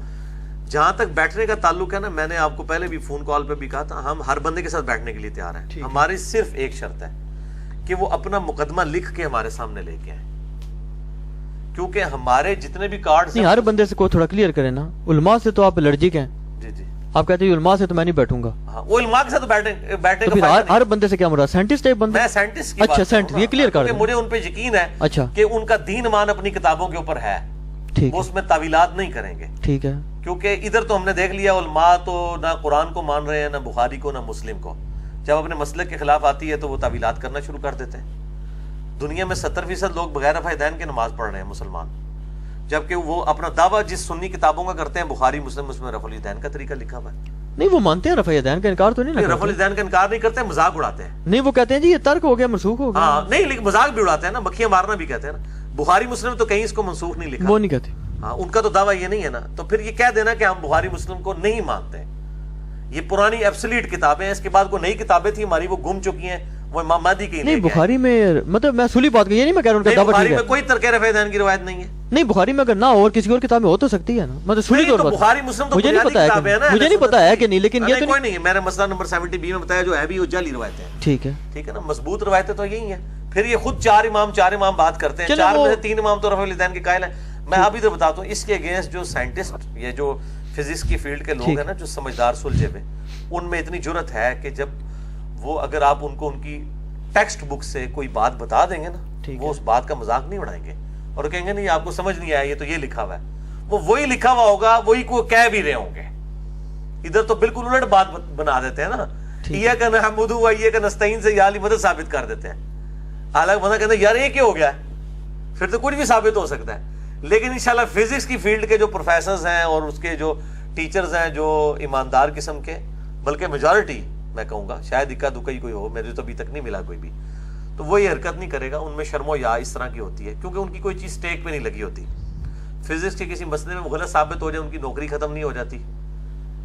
جہاں تک بیٹھنے کا تعلق ہے نا, میں نے آپ کو پہلے بھی فون کال پہ بھی کہا تھا, ہم ہر بندے کے ساتھ بیٹھنے کے لیے تیار ہیں. ہماری صرف ایک شرط ہے کہ وہ اپنا مقدمہ لکھ کے ہمارے سامنے لے کے آئیں, کیونکہ ہمارے جتنے بھی کارڈز نہیں, ہر بندے سے کو تھوڑا کلیئر کریں نا, علماء سے تو آپ الرجک ہیں. جی جی, آپ کہتے ہیں علماء سے تو میں نہیں بیٹھوں گا. وہ علماء کے ساتھ بیٹھے تو پھر ہر بندے سے کیا مراد؟ سائنٹسٹ ٹائپ بندے؟ میں سائنٹسٹ کی بات اچھا سائنٹسٹ، یہ کلیئر کر دیں. مجھے ان پہ یقین ہے اچھا کہ ان کا دین مان اپنی کتابوں کے اوپر ہے، ٹھیک وہ اس میں تعویلات نہیں کریں گے. ٹھیک ہے. کیونکہ ادھر تو ہم نے دیکھ لیا علماء تو نہ قرآن کو مان رہے ہیں، نہ بخاری کو، نہ مسلم کو. جب اپنے مسلک کے خلاف آتی ہے تو وہ تعویلات کرنا شروع کر دیتے ہیں. دنیا میں 70% لوگ بغیر رفع دین کے نماز پڑھ رہے ہیں مسلمان، جبکہ وہ اپنا دعویٰ جس سنی کتابوں کا کرتے ہیں بخاری مسلم، اس میں رفع الدین کا طریقہ لکھا ہوا ہے. نہیں وہ مانتے ہیں رفع دین کا، انکار تو نہیں. رفع الدین کا انکار نہیں کرتے، مذاق اڑاتے ہیں. نہیں وہ کہتے ہیں جی یہ ترک ہو گیا، منسوخ ہو گیا. ہاں نہیں، لیکن مذاق بھی اڑاتے ہیں نا، مکھیاں مارنا بھی کہتے ہیں نا. بخاری مسلم تو کہیں اس کو منسوخ نہیں لکھا، وہ نہیں کہتے. ہاں ان کا تو دعویٰ یہ نہیں ہے نا. تو پھر یہ کہہ دینا کہ ہم بخاری مسلم کو نہیں مانتے، یہ پرانی ایبسلیٹ کتابیں ہیں. اس کے بعد کوئی نئی کتابیں تھی ہماری، وہ گم چکی ہیں، وہ امام مہدی کی نہیں. بخاری میں مطلب میں اصولی بات یہ نہیں میں کہہ رہا ہوں کہ دعوت بخاری میں کوئی ترک رفع دین کی روایت نہیں ہے. نہیں بخاری میں اگر نہ اور کسی اور کتاب میں ہو تو سکتی ہے نا، مطلب سنی طور پر. بخاری مسلم تو مجھے نہیں پتا ہے، مجھے نہیں پتا ہے کہ نہیں، لیکن یہ تو کوئی نہیں. میں نے مسئلہ نمبر 70B میں بتایا جو ہے بھی وہ جعلی روایتیں ہیں. ٹھیک ہے، ٹھیک ہے نا. مضبوط روایتیں تو یہی ہیں. پھر یہ خود چار امام بات کرتے ہیں، 4 میں سے 3 امام تو رفع الدین کے قائل ہیں. میں اب ادھر بتاتا ہوں اس کے اگینسٹ جو سائنٹسٹ، یہ جو فزکس کی فیلڈ کے لوگ ہیں نا، جو سمجھدار سلجھے ہوئے، ان میں اتنی جرت ہے کہ جب وہ اگر آپ ان کو ان کی ٹیکسٹ بک سے کوئی بات بتا دیں گے نا، وہ اس بات کا مذاق نہیں اڑائیں گے اور کہیں گے نہیں آپ کو سمجھ نہیں آیا، یہ تو یہ لکھا ہوا ہے. وہ وہی لکھا ہوا ہوگا، وہی کو کہہ بھی رہے ہوں گے. ادھر تو بالکل الٹ بات بنا دیتے ہیں نا، یہ کا نحمد و یہ کا نستعین سے یا علی مدد ثابت کر دیتے ہیں. حالانکہ بندہ کہتا ہے یار یہ کیا ہو گیا ہے، پھر تو کچھ بھی ثابت ہو سکتا ہے. لیکن انشاءاللہ فزکس کی فیلڈ کے جو پروفیسرز ہیں اور اس کے جو ٹیچرز ہیں جو ایماندار قسم کے، بلکہ میجورٹی میں کہوں گا، شاید اکا دکا ہی کوئی ہو، میرے تو ابھی تک نہیں ملا کوئی بھی، تو وہ یہ حرکت نہیں کرے گا. ان میں شرم و یا اس طرح کی ہوتی ہے کیونکہ ان کی کوئی چیز ٹیک پہ نہیں لگی ہوتی. فزکس کے کسی مسئلے میں غلط ثابت ہو جائے ان کی نوکری ختم نہیں ہو جاتی،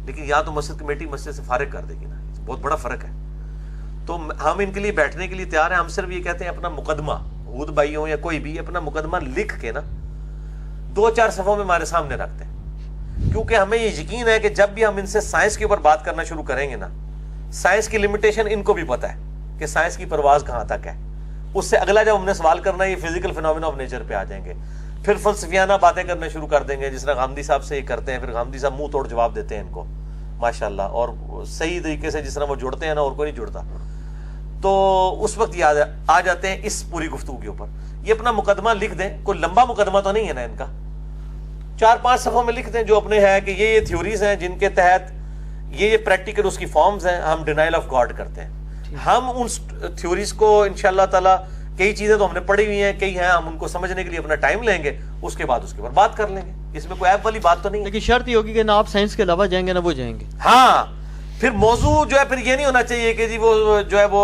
لیکن یا تو مسجد کمیٹی مسجد سے فارغ کر دے گی نا. بہت بڑا فرق ہے. تو ہم ان کے لیے بیٹھنے کے لیے تیار ہیں. ہم صرف یہ کہتے ہیں اپنا مقدمہ، حود بھائی ہوں یا کوئی بھی، اپنا مقدمہ لکھ کے نا 2-4 صفحوں میں ہمارے سامنے رکھتے ہیں. کیونکہ ہمیں یہ یقین ہے کہ جب بھی ہم ان سے سائنس کے اوپر بات کرنا شروع کریں گے نا، سائنس کی لمیٹیشن ان کو بھی پتہ ہے کہ سائنس کی پرواز کہاں تک ہے. اس سے اگلا جب ہم نے سوال کرنا ہے یہ فزیکل فینومینا آف نیچر پہ آ جائیں گے. پھر فلسفیانہ باتیں کرنے شروع کر دیں گے، جس طرح غامدی صاحب سے یہ کرتے ہیں. پھر غامدی صاحب منہ توڑ جواب دیتے ہیں ان کو ماشاءاللہ، اور صحیح طریقے سے جس طرح وہ جڑتے ہیں نا اور کوئی نہیں جڑتا. تو اس وقت یاد آ جاتے ہیں اس پوری گفتگو کے اوپر. یہ اپنا مقدمہ لکھ دیں، کوئی لمبا مقدمہ تو نہیں ہے نا ان کا، 4-5 صفحوں میں لکھ دیں جو اپنے ہے کہ یہ تھیوریز ہیں جن کے تحت یہ پریکٹیکل اس کی فارمز ہیں. ہم ڈینائل آف گاڈ کرتے ہیں. ہم ان تھیوریز کو انشاءاللہ تعالی، کئی چیزیں تو ہم نے پڑھی ہوئی ہیں، کئی ہیں، ہم ان کو سمجھنے کے لیے اپنا ٹائم لیں گے، اس کے بعد اس کے اوپر بات کر لیں گے. اس میں کوئی ایپ والی بات تو نہیں ہے. لیکن شرط یہ ہوگی کہ نہ آپ سائنس کے علاوہ جائیں گے نہ وہ جائیں گے. ہاں پھر موضوع جو ہے پھر یہ نہیں ہونا چاہیے کہ جی وہ جو ہے وہ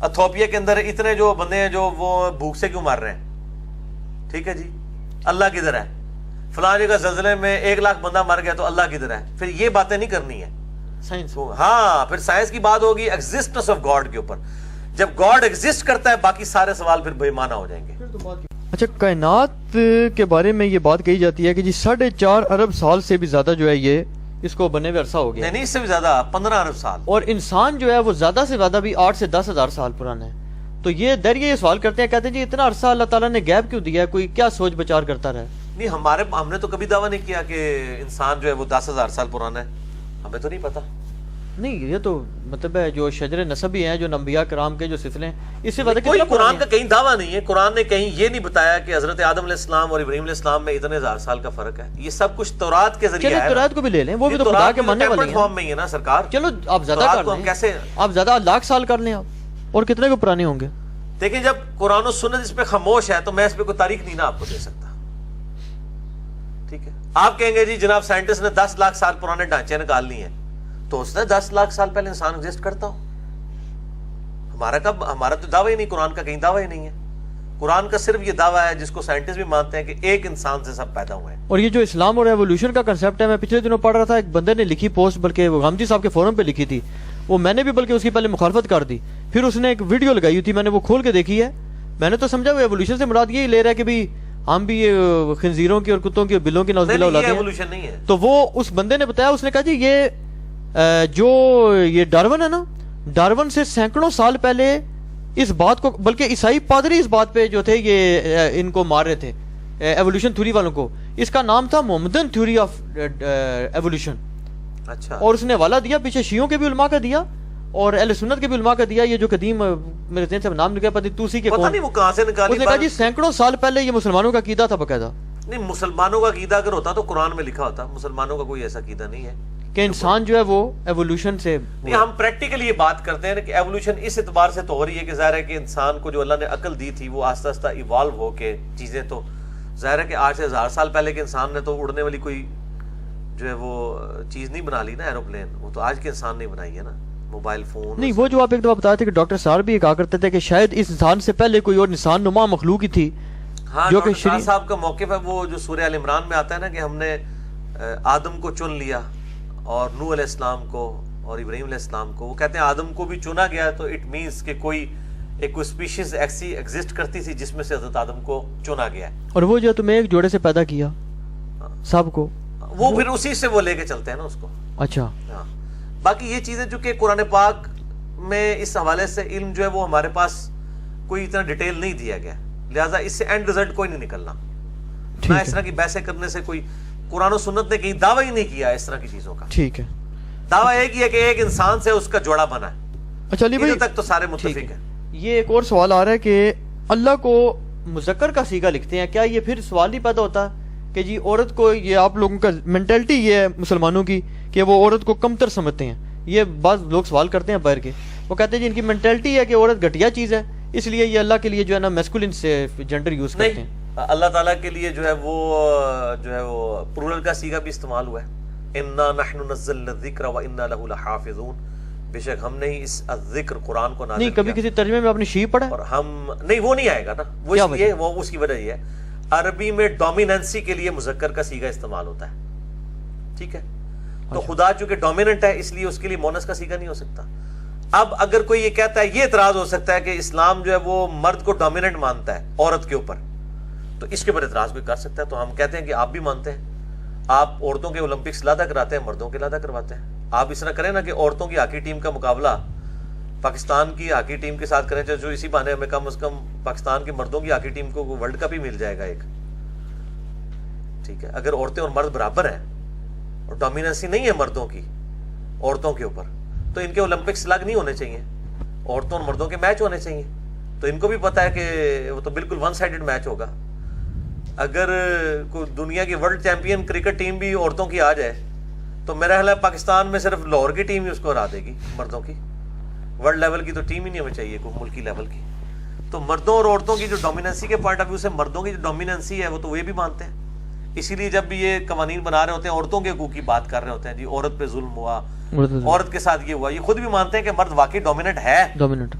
ایتھوپیا کے اندر اتنے جو بندے ہیں جو وہ بھوک سے کیوں مار رہے ہیں. ٹھیک ہے جی، اللہ کدھر ہے، فلاں جگہ زلزلے میں 1 لاکھ بندہ مر گیا تو اللہ کدھر ہے. پھر یہ باتیں نہیں کرنی ہے سائنس. ہاں پھر سائنس کی بات ہوگی ایگزسٹنس آف گاڈ کے اوپر. جب گاڈ ایگزسٹ کرتا ہے باقی سارے سوال پھر بے معنی ہو جائیں گے. اچھا کائنات کے بارے میں یہ بات کہی جاتی ہے کہ جی 4.5 ارب سال سے بھی زیادہ جو ہے یہ اس کو بنے ہوئے عرصہ ہو گیا. نہیں اس سے بھی زیادہ 15 ارب سال. اور انسان جو ہے وہ زیادہ سے زیادہ بھی 8 سے 10 ہزار سال پرانا ہے. تو یہ دریہ یہ سوال کرتے ہیں، کہتے ہیں جی اتنا عرصہ اللہ تعالیٰ نے گیپ کیوں دیا ہے، کوئی کیا سوچ بچار کرتا رہا؟ نہیں ہم نے تو کبھی دعویٰ نہیں کیا کہ انسان جو ہے وہ 10,000 سال پرانا ہے. ہمیں تو نہیں پتا. نہیں یہ تو مطلب ہے جو شجر نسبی ہیں، جو انبیاء کرام کے جو سلسلے ہیں، اس سے کوئی قرآن کا کہیں دعویٰ نہیں ہے. قرآن نے کہیں یہ نہیں بتایا کہ حضرت آدم علیہ السلام اور ابراہیم علیہ السلام میں اتنے 1000 سال کا فرق ہے. یہ سب کچھ تورات کے ذریعے ہے. تورات کو بھی لے لیں، وہ بھی تو خدا کے ماننے والے ہیں. فارم میں ہی ہے نا سرکار. چلو آپ زیادہ کر لیں، کیسے آپ زیادہ لاکھ سال کر لیں آپ، اور کتنے کو پرانے ہوں گے. دیکھیں جب قرآن و سنت اس پہ خاموش ہے تو میں اس پہ کوئی تاریخ نہیں نا آپ کو دے سکتا. ٹھیک ہے، آپ کہیں گے جی جناب سائنٹسٹ نے 10 لاکھ سال پرانے ڈھانچے نکال لی ہیں، تو اس نے 10 لاکھ سال پہلے انسان ایگزسٹ کرتا ہوں. ہمارا تو دعویٰ ہی نہیں، قرآن کا کہیں دعویٰ ہی نہیں ہے. قرآن کا صرف یہ دعویٰ ہے جس کو سائنٹسٹ بھی مانتے ہیں کہ ایک انسان سے سب پیدا ہوئے ہیں. اور یہ جو اسلام اور ایوولوشن کا کنسیپٹ ہے، میں پچھلے دنوں پڑھ رہا تھا، ایک بندے نے لکھی پوسٹ، بلکہ وہ غامدی صاحب کے فورم پہ لکھی تھی، وہ میں نے بھی بلکہ اس کی پہلے مخالفت کر دی، پھر اس نے ایک ویڈیو لگائی ہوئی تھی، میں نے وہ کھول کے دیکھی ہے. میں نے تو سمجھا وہ ایوولوشن سے مراد یہی لے رہا ہے کہ بھی ہم بھی یہ خنزیروں کی اور کتوں کی اور بلوں کی نوز باللہ اولاد ہیں. تو وہ اس بندے نے بتایا، اس نے کہا جی یہ جو یہ ڈارون ہے نا، ڈارون سے سینکڑوں سال پہلے اس بات کو، بلکہ عیسائی پادری اس بات پہ جو تھے یہ ان کو مار رہے تھے ایوولوشن تھیوری والوں کو. اس کا نام تھا محمدن تھیوری آف ایوولوشن. اچھا. اور اس نے حوالہ دیا پیچھے شیعوں کے بھی علماء کا دیا اور اہل سنت کے بھی علماء کا دیا. یہ جو قدیم میرے ذہن سے نام نکلا پتہ توسی کے پتہ نہیں وہ کہاں سے نکالی. اس نے کہا جی سینکڑوں سال پہلے یہ مسلمانوں کا عقیدہ تھا باقاعدہ. نہیں مسلمانوں کا عقیدہ اگر ہوتا تو قرآن میں لکھا ہوتا. مسلمانوں کا کوئی ایسا عقیدہ نہیں ہے کہ انسان جو ہے وہ ایوولوشن سے. نہیں ہم پریکٹیکلی یہ بات کرتے ہیں کہ ایوولوشن اس اعتبار سے تو ہو رہی ہے کہ ظاہر ہے کہ انسان کو جو اللہ نے عقل دی تھی وہ آہستہ آہستہ ایوالو ہو کے چیزیں, تو ظاہر ہے کہ آج سے 1000 سال پہلے کے انسان نے تو اڑنے والی کوئی جو ہے وہ چیز نہیں بنا لی نا, ایروپلین. وہ تو آج کے انسان نے بنائی ہے نا, موبائل فون. نہیں وہ جو آپ ایک دفعہ بتاتے تھے کہ ڈاکٹر صاحب بھی کہا کرتے تھے کہ شاید اس انسان سے پہلے کوئی اور انسان نما مخلوق ہی تھی. ہاں جو کہ ڈاکٹر صاحب کا موقف ہے وہ جو سورہ ال عمران میں آتا ہے نا کہ ہم نے آدم کو چن لیا اور نوح علیہ السلام کو اور ابراہیم علیہ السلام کو. وہ کہتے ہیں آدم کو بھی چنا گیا تو اٹ مینس کہ کوئی اسپیشیز ایسی ایگزسٹ کرتی تھی جس میں سے حضرت آدم کو چنا گیا ہے. اور وہ جو تمہیں ایک جوڑے سے پیدا کیا سب کو, وہ پھر اسی سے وہ لے کے چلتے ہیں نا اس کو. اچھا ہاں باقی یہ چیزیں جو کہ قرآن پاک میں اس حوالے سے علم جو ہے وہ ہمارے پاس کوئی اتنا ڈیٹیل نہیں دیا گیا, لہٰذا اس سے اینڈ رزلٹ کوئی نہیں نکلنا. نہ اس طرح کی بحثیں کرنے سے کوئی قرآن و سنت نے کہیں دعویٰ ہی نہیں کیا اس طرح کی چیزوں کا. ٹھیک ہے, دعویٰ ایک ہی ہے کہ ایک انسان سے اس کا جوڑا بنا ہے. اچھا علی بھائی تک تو سارے متفق ہیں. یہ ایک اور سوال آ رہا ہے کہ اللہ کو مذکر کا صیغہ لکھتے ہیں, کیا یہ پھر سوال نہیں پیدا ہوتا کہ جی عورت کو, یہ آپ لوگوں کا مینٹلٹی یہ ہے مسلمانوں کی کہ وہ عورت کو کمتر سمجھتے ہیں. یہ بعض لوگ سوال کرتے ہیں باہر کے, وہ کہتے ہیں جی ان کی مینٹلٹی ہے کہ عورت گھٹیا چیز ہے, اس لیے یہ اللہ کے لیے جو ہے نا میسکولن سے جنڈر یوز کرتے ہیں. اللہ تعالیٰ کے لیے جو ہے وہ پلورل کا صیغہ بھی استعمال ہوا ہے. انا نحن نزلنا الذکر وانا له لحافظون, بے شک ہم نے ہی اس ذکر قرآن کو نازل نہیں کبھی کسی ترجمے میں اپنی شی پڑھا اور ہم نہیں, وہ نہیں آئے گا نا. وہ اس لیے وہ اس کی وجہ یہ ہے عربی میں ڈومیننسی کے لیے مذکر کا صیغہ استعمال ہوتا ہے. ٹھیک ہے, تو خدا چونکہ ڈومیننٹ ہے اس لیے اس کے لیے مونس کا صیغہ نہیں ہو سکتا. اب اگر کوئی یہ کہتا ہے, یہ اعتراض ہو سکتا ہے کہ اسلام جو ہے وہ مرد کو ڈومیننٹ مانتا ہے عورت کے اوپر, تو اس کے اوپر اعتراض بھی کر سکتا ہے. تو ہم کہتے ہیں کہ آپ بھی مانتے ہیں, آپ عورتوں کے اولمپکس لادا کراتے ہیں, مردوں کے لادا کرواتے ہیں. آپ اس طرح کریں نا کہ عورتوں کی ہاکی ٹیم کا مقابلہ پاکستان کی ہاکی ٹیم کے ساتھ کریں, جو اسی بہانے ہمیں کم از کم پاکستان کی مردوں کی ہاکی ٹیم کو ورلڈ کپ ہی مل جائے گا ایک. ٹھیک ہے, اگر عورتیں اور مرد برابر ہیں اور ڈومیننسی نہیں ہے مردوں کی عورتوں کے اوپر, تو ان کے اولمپکس الگ نہیں ہونے چاہیے, عورتوں اور مردوں کے میچ ہونے چاہیے. تو ان کو بھی پتا ہے کہ وہ تو بالکل ون سائیڈڈ میچ ہوگا. اگر کوئی دنیا کی ورلڈ چیمپئن کرکٹ ٹیم بھی عورتوں کی آ جائے تو میرا خیال ہے پاکستان میں صرف لاہور کی ٹیم ہی اس کو ہرا دے گی. مردوں کی ورلڈ لیول کی تو ٹیم ہی نہیں ہمیں چاہیے, کوئی ملکی لیول کی. تو مردوں اور عورتوں کی جو ڈومیننسی کے پوائنٹ آف ویو سے مردوں کی جو ڈومیننسی ہے وہ تو یہ بھی مانتے ہیں. اسی لیے جب بھی یہ قوانین بنا رہے ہوتے ہیں عورتوں کے حقوق کی بات کر رہے ہوتے ہیں, جی عورت پہ ظلم ہوا, عورت کے ساتھ یہ ہوا, یہ خود بھی مانتے ہیں کہ مرد واقعی ڈومیننٹ ہے. ڈومیننٹ,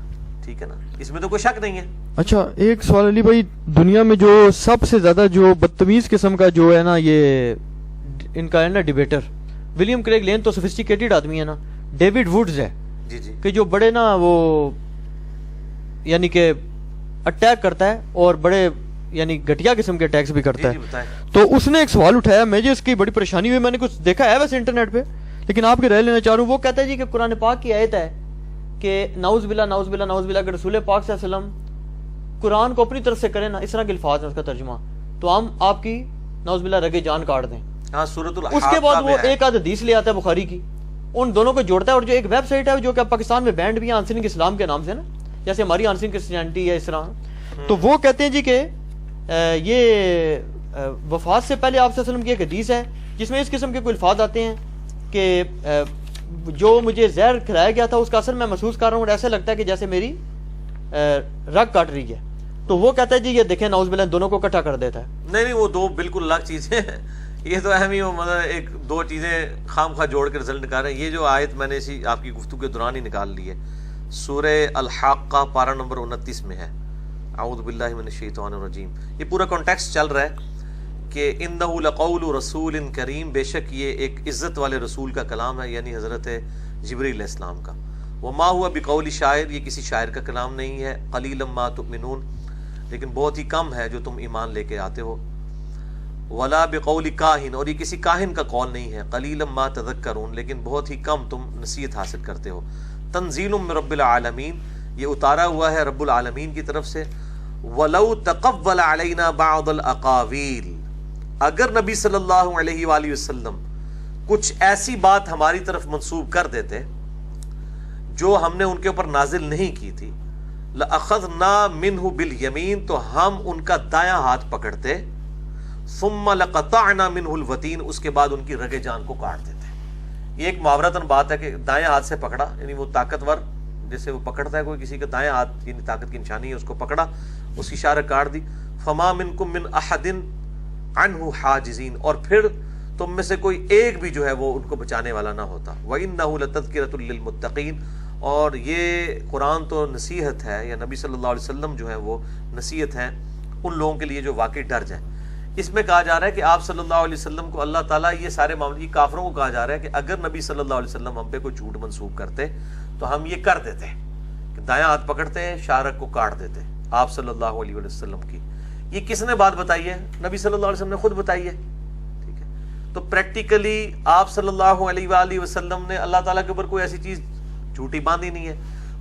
ٹھیک ہے نا, اس میں تو کوئی شک نہیں ہے. اچھا ایک سوال علی بھائی, دنیا میں جو سب سے زیادہ جو بدتمیز قسم کا جو ہے نا یہ ان کا ہے نا ڈیبیٹر, ولیم کریگ لین تو سوفسٹیکیٹڈ آدمی ہے نا, ڈیوڈ ووڈز ہے جی جی, کہ جو بڑے نا وہ یعنی کہ اٹیک کرتا ہے اور بڑے یعنی گھٹیا قسم کے اٹیکس بھی کرتا ہے. تو اس نے ایک سوال اٹھایا, مجھے اس کی بڑی پریشانی ہوئی, میں نے کچھ دیکھا ہے ویسے انٹرنیٹ پہ, لیکن آپ کی رائے لینا چاہ رہا ہوں. وہ کہتا ہے جی کہ قرآن پاک کی آیت ہے کہ نعوذ باللہ نعوذ باللہ نعوذ باللہ, اگر رسول پاک صلی اللہ علیہ وسلم قرآن کو اپنی طرف سے کریں نا, اس طرح کے الفاظ ہیں اس کا ترجمہ, تو ہم آپ کی نعوذ باللہ رگے جان کاٹ دیں. ہاں سورۃ الحاق. اس کے بعد وہ ایک آدھ حدیث لے آتا ہے بخاری کی, ان دونوں کو جوڑتا ہے, اور جو ایک ویب سائٹ ہے جو کہ پاکستان میں بینڈ بھی ہے آنسرنگ اسلام کے نام سے نا, جیسے ہماری آنسرنگ کرسچینٹی ہے اس طرح, تو وہ کہتے ہیں جی کہ یہ وفات سے پہلے آپ صلی اللہ علیہ وسلم کی ایک حدیث ہے جس میں اس قسم کے کوئی الفاظ آتے ہیں کہ جو مجھے زہر کھلایا گیا تھا اس کا اثر میں محسوس کر رہا ہوں, اور ایسا لگتا ہے کہ جیسے میری رگ کاٹ رہی ہے. تو وہ کہتا ہے جی یہ دیکھیں نعوذ باللہ دونوں کو اکٹھا کر دیتا ہے. نہیں وہ دو بالکل الگ چیزیں ہیں, یہ تو اہم ہی مطلب ایک دو چیزیں خام خواہ جوڑ کے رزلٹ نکال رہے ہیں. یہ جو آیت میں نے اسی آپ کی گفتگو کے دوران ہی نکال لی ہے, سورہ الحاقہ پارہ نمبر 29 میں ہے, اعوذ باللہ من الشیطان الرجیم. یہ پورا کانٹیکسٹ چل رہا ہے کہ انہ لقول رسول کریم, بے شک یہ ایک عزت والے رسول کا کلام ہے, یعنی حضرت جبریل علیہ السلام کا. وما ہوا بقول شاعر, یہ کسی شاعر کا کلام نہیں ہے. قلیلا ما تؤمنون, لیکن بہت ہی کم ہے جو تم ایمان لے کے آتے ہو. ولا بقول کاہن, اور یہ کسی کاہن کا قول نہیں ہے. قلیلا ما تذکرون, لیکن بہت ہی کم تم نصیحت حاصل کرتے ہو. تنزیل من رب العالمین, یہ اتارا ہوا ہے رب العالمین کی طرف سے. ولو تقول علینا بعض الاقاویل, اگر نبی صلی اللہ علیہ وآلہ وسلم کچھ ایسی بات ہماری طرف منسوب کر دیتے جو ہم نے ان کے اوپر نازل نہیں کی تھی، لَأَخَذْنَا مِنْهُ بِالْيَمِينِ، تو ہم ان کا دایاں ہاتھ پکڑتے، ثُمَّ لَقَطَعْنَا مِنْهُ الْوَتِينَ، اس کے بعد ان کی رگے جان کو کاٹ دیتے۔ یہ ایک محاورتاً بات ہے کہ دایاں ہاتھ سے پکڑا، یعنی وہ طاقتور جیسے وہ پکڑتا ہے کوئی کسی کا دایاں ہاتھ، یعنی طاقت کی نشانی ہے، اس کو پکڑا، اس کی شارہ کاٹ دی۔ فَمَا مِنْكُم مِّنْ أَحَدٍ عَنْهُ حَاجِزِينَ، اور پھر تم میں سے کوئی ایک بھی جو ہے وہ ان کو بچانے والا نہ ہوتا۔ وَإِنَّهُ لَتَذْكِرَةٌ لِّلْمُتَّقِينَ، اور یہ قرآن تو نصیحت ہے، یا نبی صلی اللہ علیہ وسلم جو ہے وہ نصیحت ہے ان لوگوں کے لیے جو واقعی ڈر جائیں۔ اس میں کہا جا رہا ہے کہ آپ صلی اللہ علیہ وسلم کو اللہ تعالیٰ یہ سارے معاملے، کافروں کو کہا جا رہا ہے کہ اگر نبی صلی اللہ علیہ وسلم ہم پہ کوئی جھوٹ منسوب کرتے تو ہم یہ کر دیتے کہ دایاں ہاتھ پکڑتے ہیں، شارک کو کاٹ دیتے آپ صلی اللہ علیہ وسلم کی۔ یہ کس نے بات بتائی ہے؟ نبی صلی اللہ علیہ وسلم نے خود بتائی ہے، ٹھیک ہے۔ تو پریکٹیکلی آپ صلی اللہ علیہ وآلہ وسلم نے اللہ تعالیٰ کے اوپر کوئی ایسی چیز جھوٹی باندھی نہیں ہے۔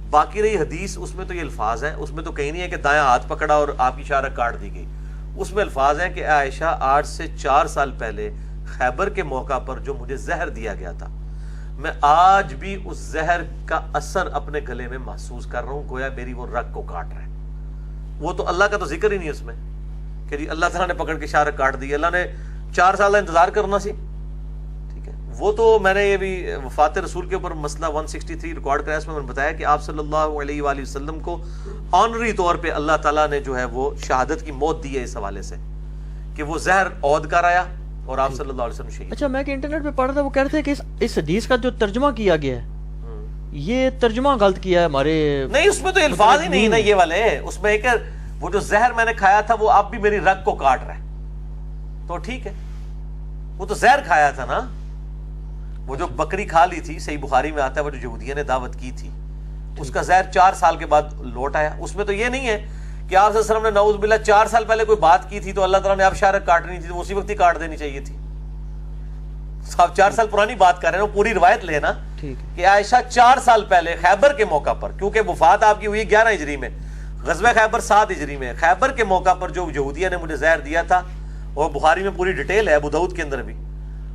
باقی رہی حدیث، اس میں تو یہ الفاظ ہیں، اس میں تو کہیں نہیں ہے کہ دایاں ہاتھ پکڑا اور آپ کی شارک کاٹ دی گئی۔ اس میں الفاظ ہیں کہ عائشہ 8 سے 4 سال پہلے خیبر کے موقع پر جو مجھے زہر دیا گیا تھا، میں آج بھی اس زہر کا اثر اپنے گلے میں محسوس کر رہا ہوں، گویا میری وہ رگ کو کاٹ رہا ہے۔ وہ تو اللہ کا تو ذکر ہی نہیں اس میں کہ جی اللہ تعالیٰ نے پکڑ کے شارک کاٹ دی، اللہ نے 4 سال کا انتظار کرنا سی، ٹھیک ہے۔ وہ تو میں نے یہ بھی وفات رسول کے اوپر مسئلہ 163 ریکارڈ کرا، اس میں نے بتایا کہ آپ صلی اللہ علیہ وآلہ وسلم کو آنری طور پہ اللہ تعالیٰ نے جو ہے وہ شہادت کی موت دی ہے اس حوالے سے کہ وہ زہر عود کر آیا اور آپ صلی اللہ علیہ وسلم شہید۔ اچھا، میں کہ انٹرنیٹ پہ پڑھ رہا تھا، وہ کہہ رہے تھے کہ اس حدیث کا جو ترجمہ کیا گیا ہے یہ ترجمہ غلط کیا ہے ہمارے، نہیں اس میں تو الفاظ ہی نہیں نا یہ والے، اس میں ایک وہ جو زہر میں نے کھایا تھا وہ اب بھی میری رگ کو کاٹ رہا ہے، تو ٹھیک ہے، وہ تو زہر کھایا تھا نا، وہ جو بکری کھا لی تھی، صحیح بخاری میں آتا ہے، وہ جو یہودیہ نے دعوت کی تھی، اس کا زہر 4 سال کے بعد لوٹ آیا۔ اس میں تو یہ نہیں ہے کہ آپ صلی اللہ علیہ وسلم نے نعوذ باللہ 4 سال پہلے کوئی بات کی تھی تو اللہ تعالیٰ نے آپ شارک کاٹنی تھی تو اسی وقت ہی کاٹ دینی چاہیے تھی۔ آپ 4 سال پرانی بات کر رہے ہیں، وہ پوری روایت لینا کہ عائشہ 4 سال پہلے خیبر کے موقع پر، کیونکہ وفات آپ کی ہوئی 11 ہجری میں، غزوہ خیبر 7 ہجری میں، خیبر کے موقع پر جو یہودیہ نے مجھے زہر دیا تھا، وہ بخاری میں پوری ڈیٹیل ہے، ابو داؤد کے اندر بھی،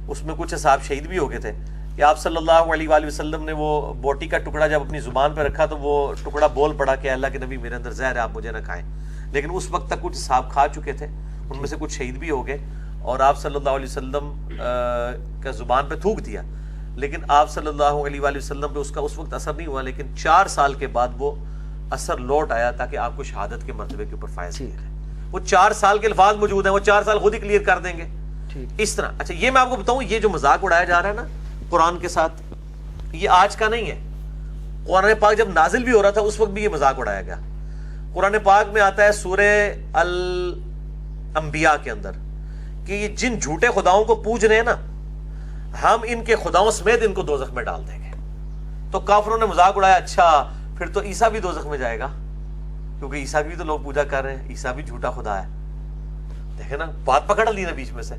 اس میں کچھ صحابہ شہید بھی ہو گئے تھے کہ آپ صلی اللہ علیہ وآلہ وسلم نے وہ بوٹی کا ٹکڑا جب اپنی زبان پہ رکھا تو وہ ٹکڑا بول پڑا کہ اللہ کے نبی میرے اندر زہر ہے، آپ مجھے نہ کھائیں، لیکن اس وقت تک کچھ صحابہ کھا چکے تھے، ان میں سے کچھ شہید بھی ہو گئے، اور آپ صلی اللہ علیہ وسلم کا زبان پہ تھوک دیا، لیکن آپ صلی اللہ علیہ وآلہ وسلم پہ اس کا اس وقت اثر نہیں ہوا، لیکن 4 سال کے بعد وہ اثر لوٹ آیا تاکہ آپ کو شہادت کے مرتبے کے اوپر فائز کیا جائے۔ وہ 4 سال کے الفاظ موجود ہیں، وہ 4 سال خود ہی کلیئر کر دیں گے اس طرح۔ اچھا، یہ میں آپ کو بتاؤں، یہ جو مذاق اڑایا جا رہا ہے نا قرآن کے ساتھ، یہ آج کا نہیں ہے، قرآن پاک جب نازل بھی ہو رہا تھا اس وقت بھی یہ مذاق اڑایا گیا۔ قرآن پاک میں آتا ہے سورہ الانبیاء کے اندر کہ یہ جن جھوٹے خداؤں کو پوج رہے ہیں نا، ہم ان کے خداؤں سمیت ان کو دوزخ میں ڈال دیں گے۔ تو کافروں نے مذاق اڑایا، اچھا پھر تو عیسیٰ بھی دوزخ میں جائے گا، کیونکہ عیسیٰ کی بھی تو لوگ پوجا کر رہے ہیں، عیسیٰ بھی جھوٹا خدا ہے۔ دیکھیں نا، بات پکڑ لی نا بیچ میں سے،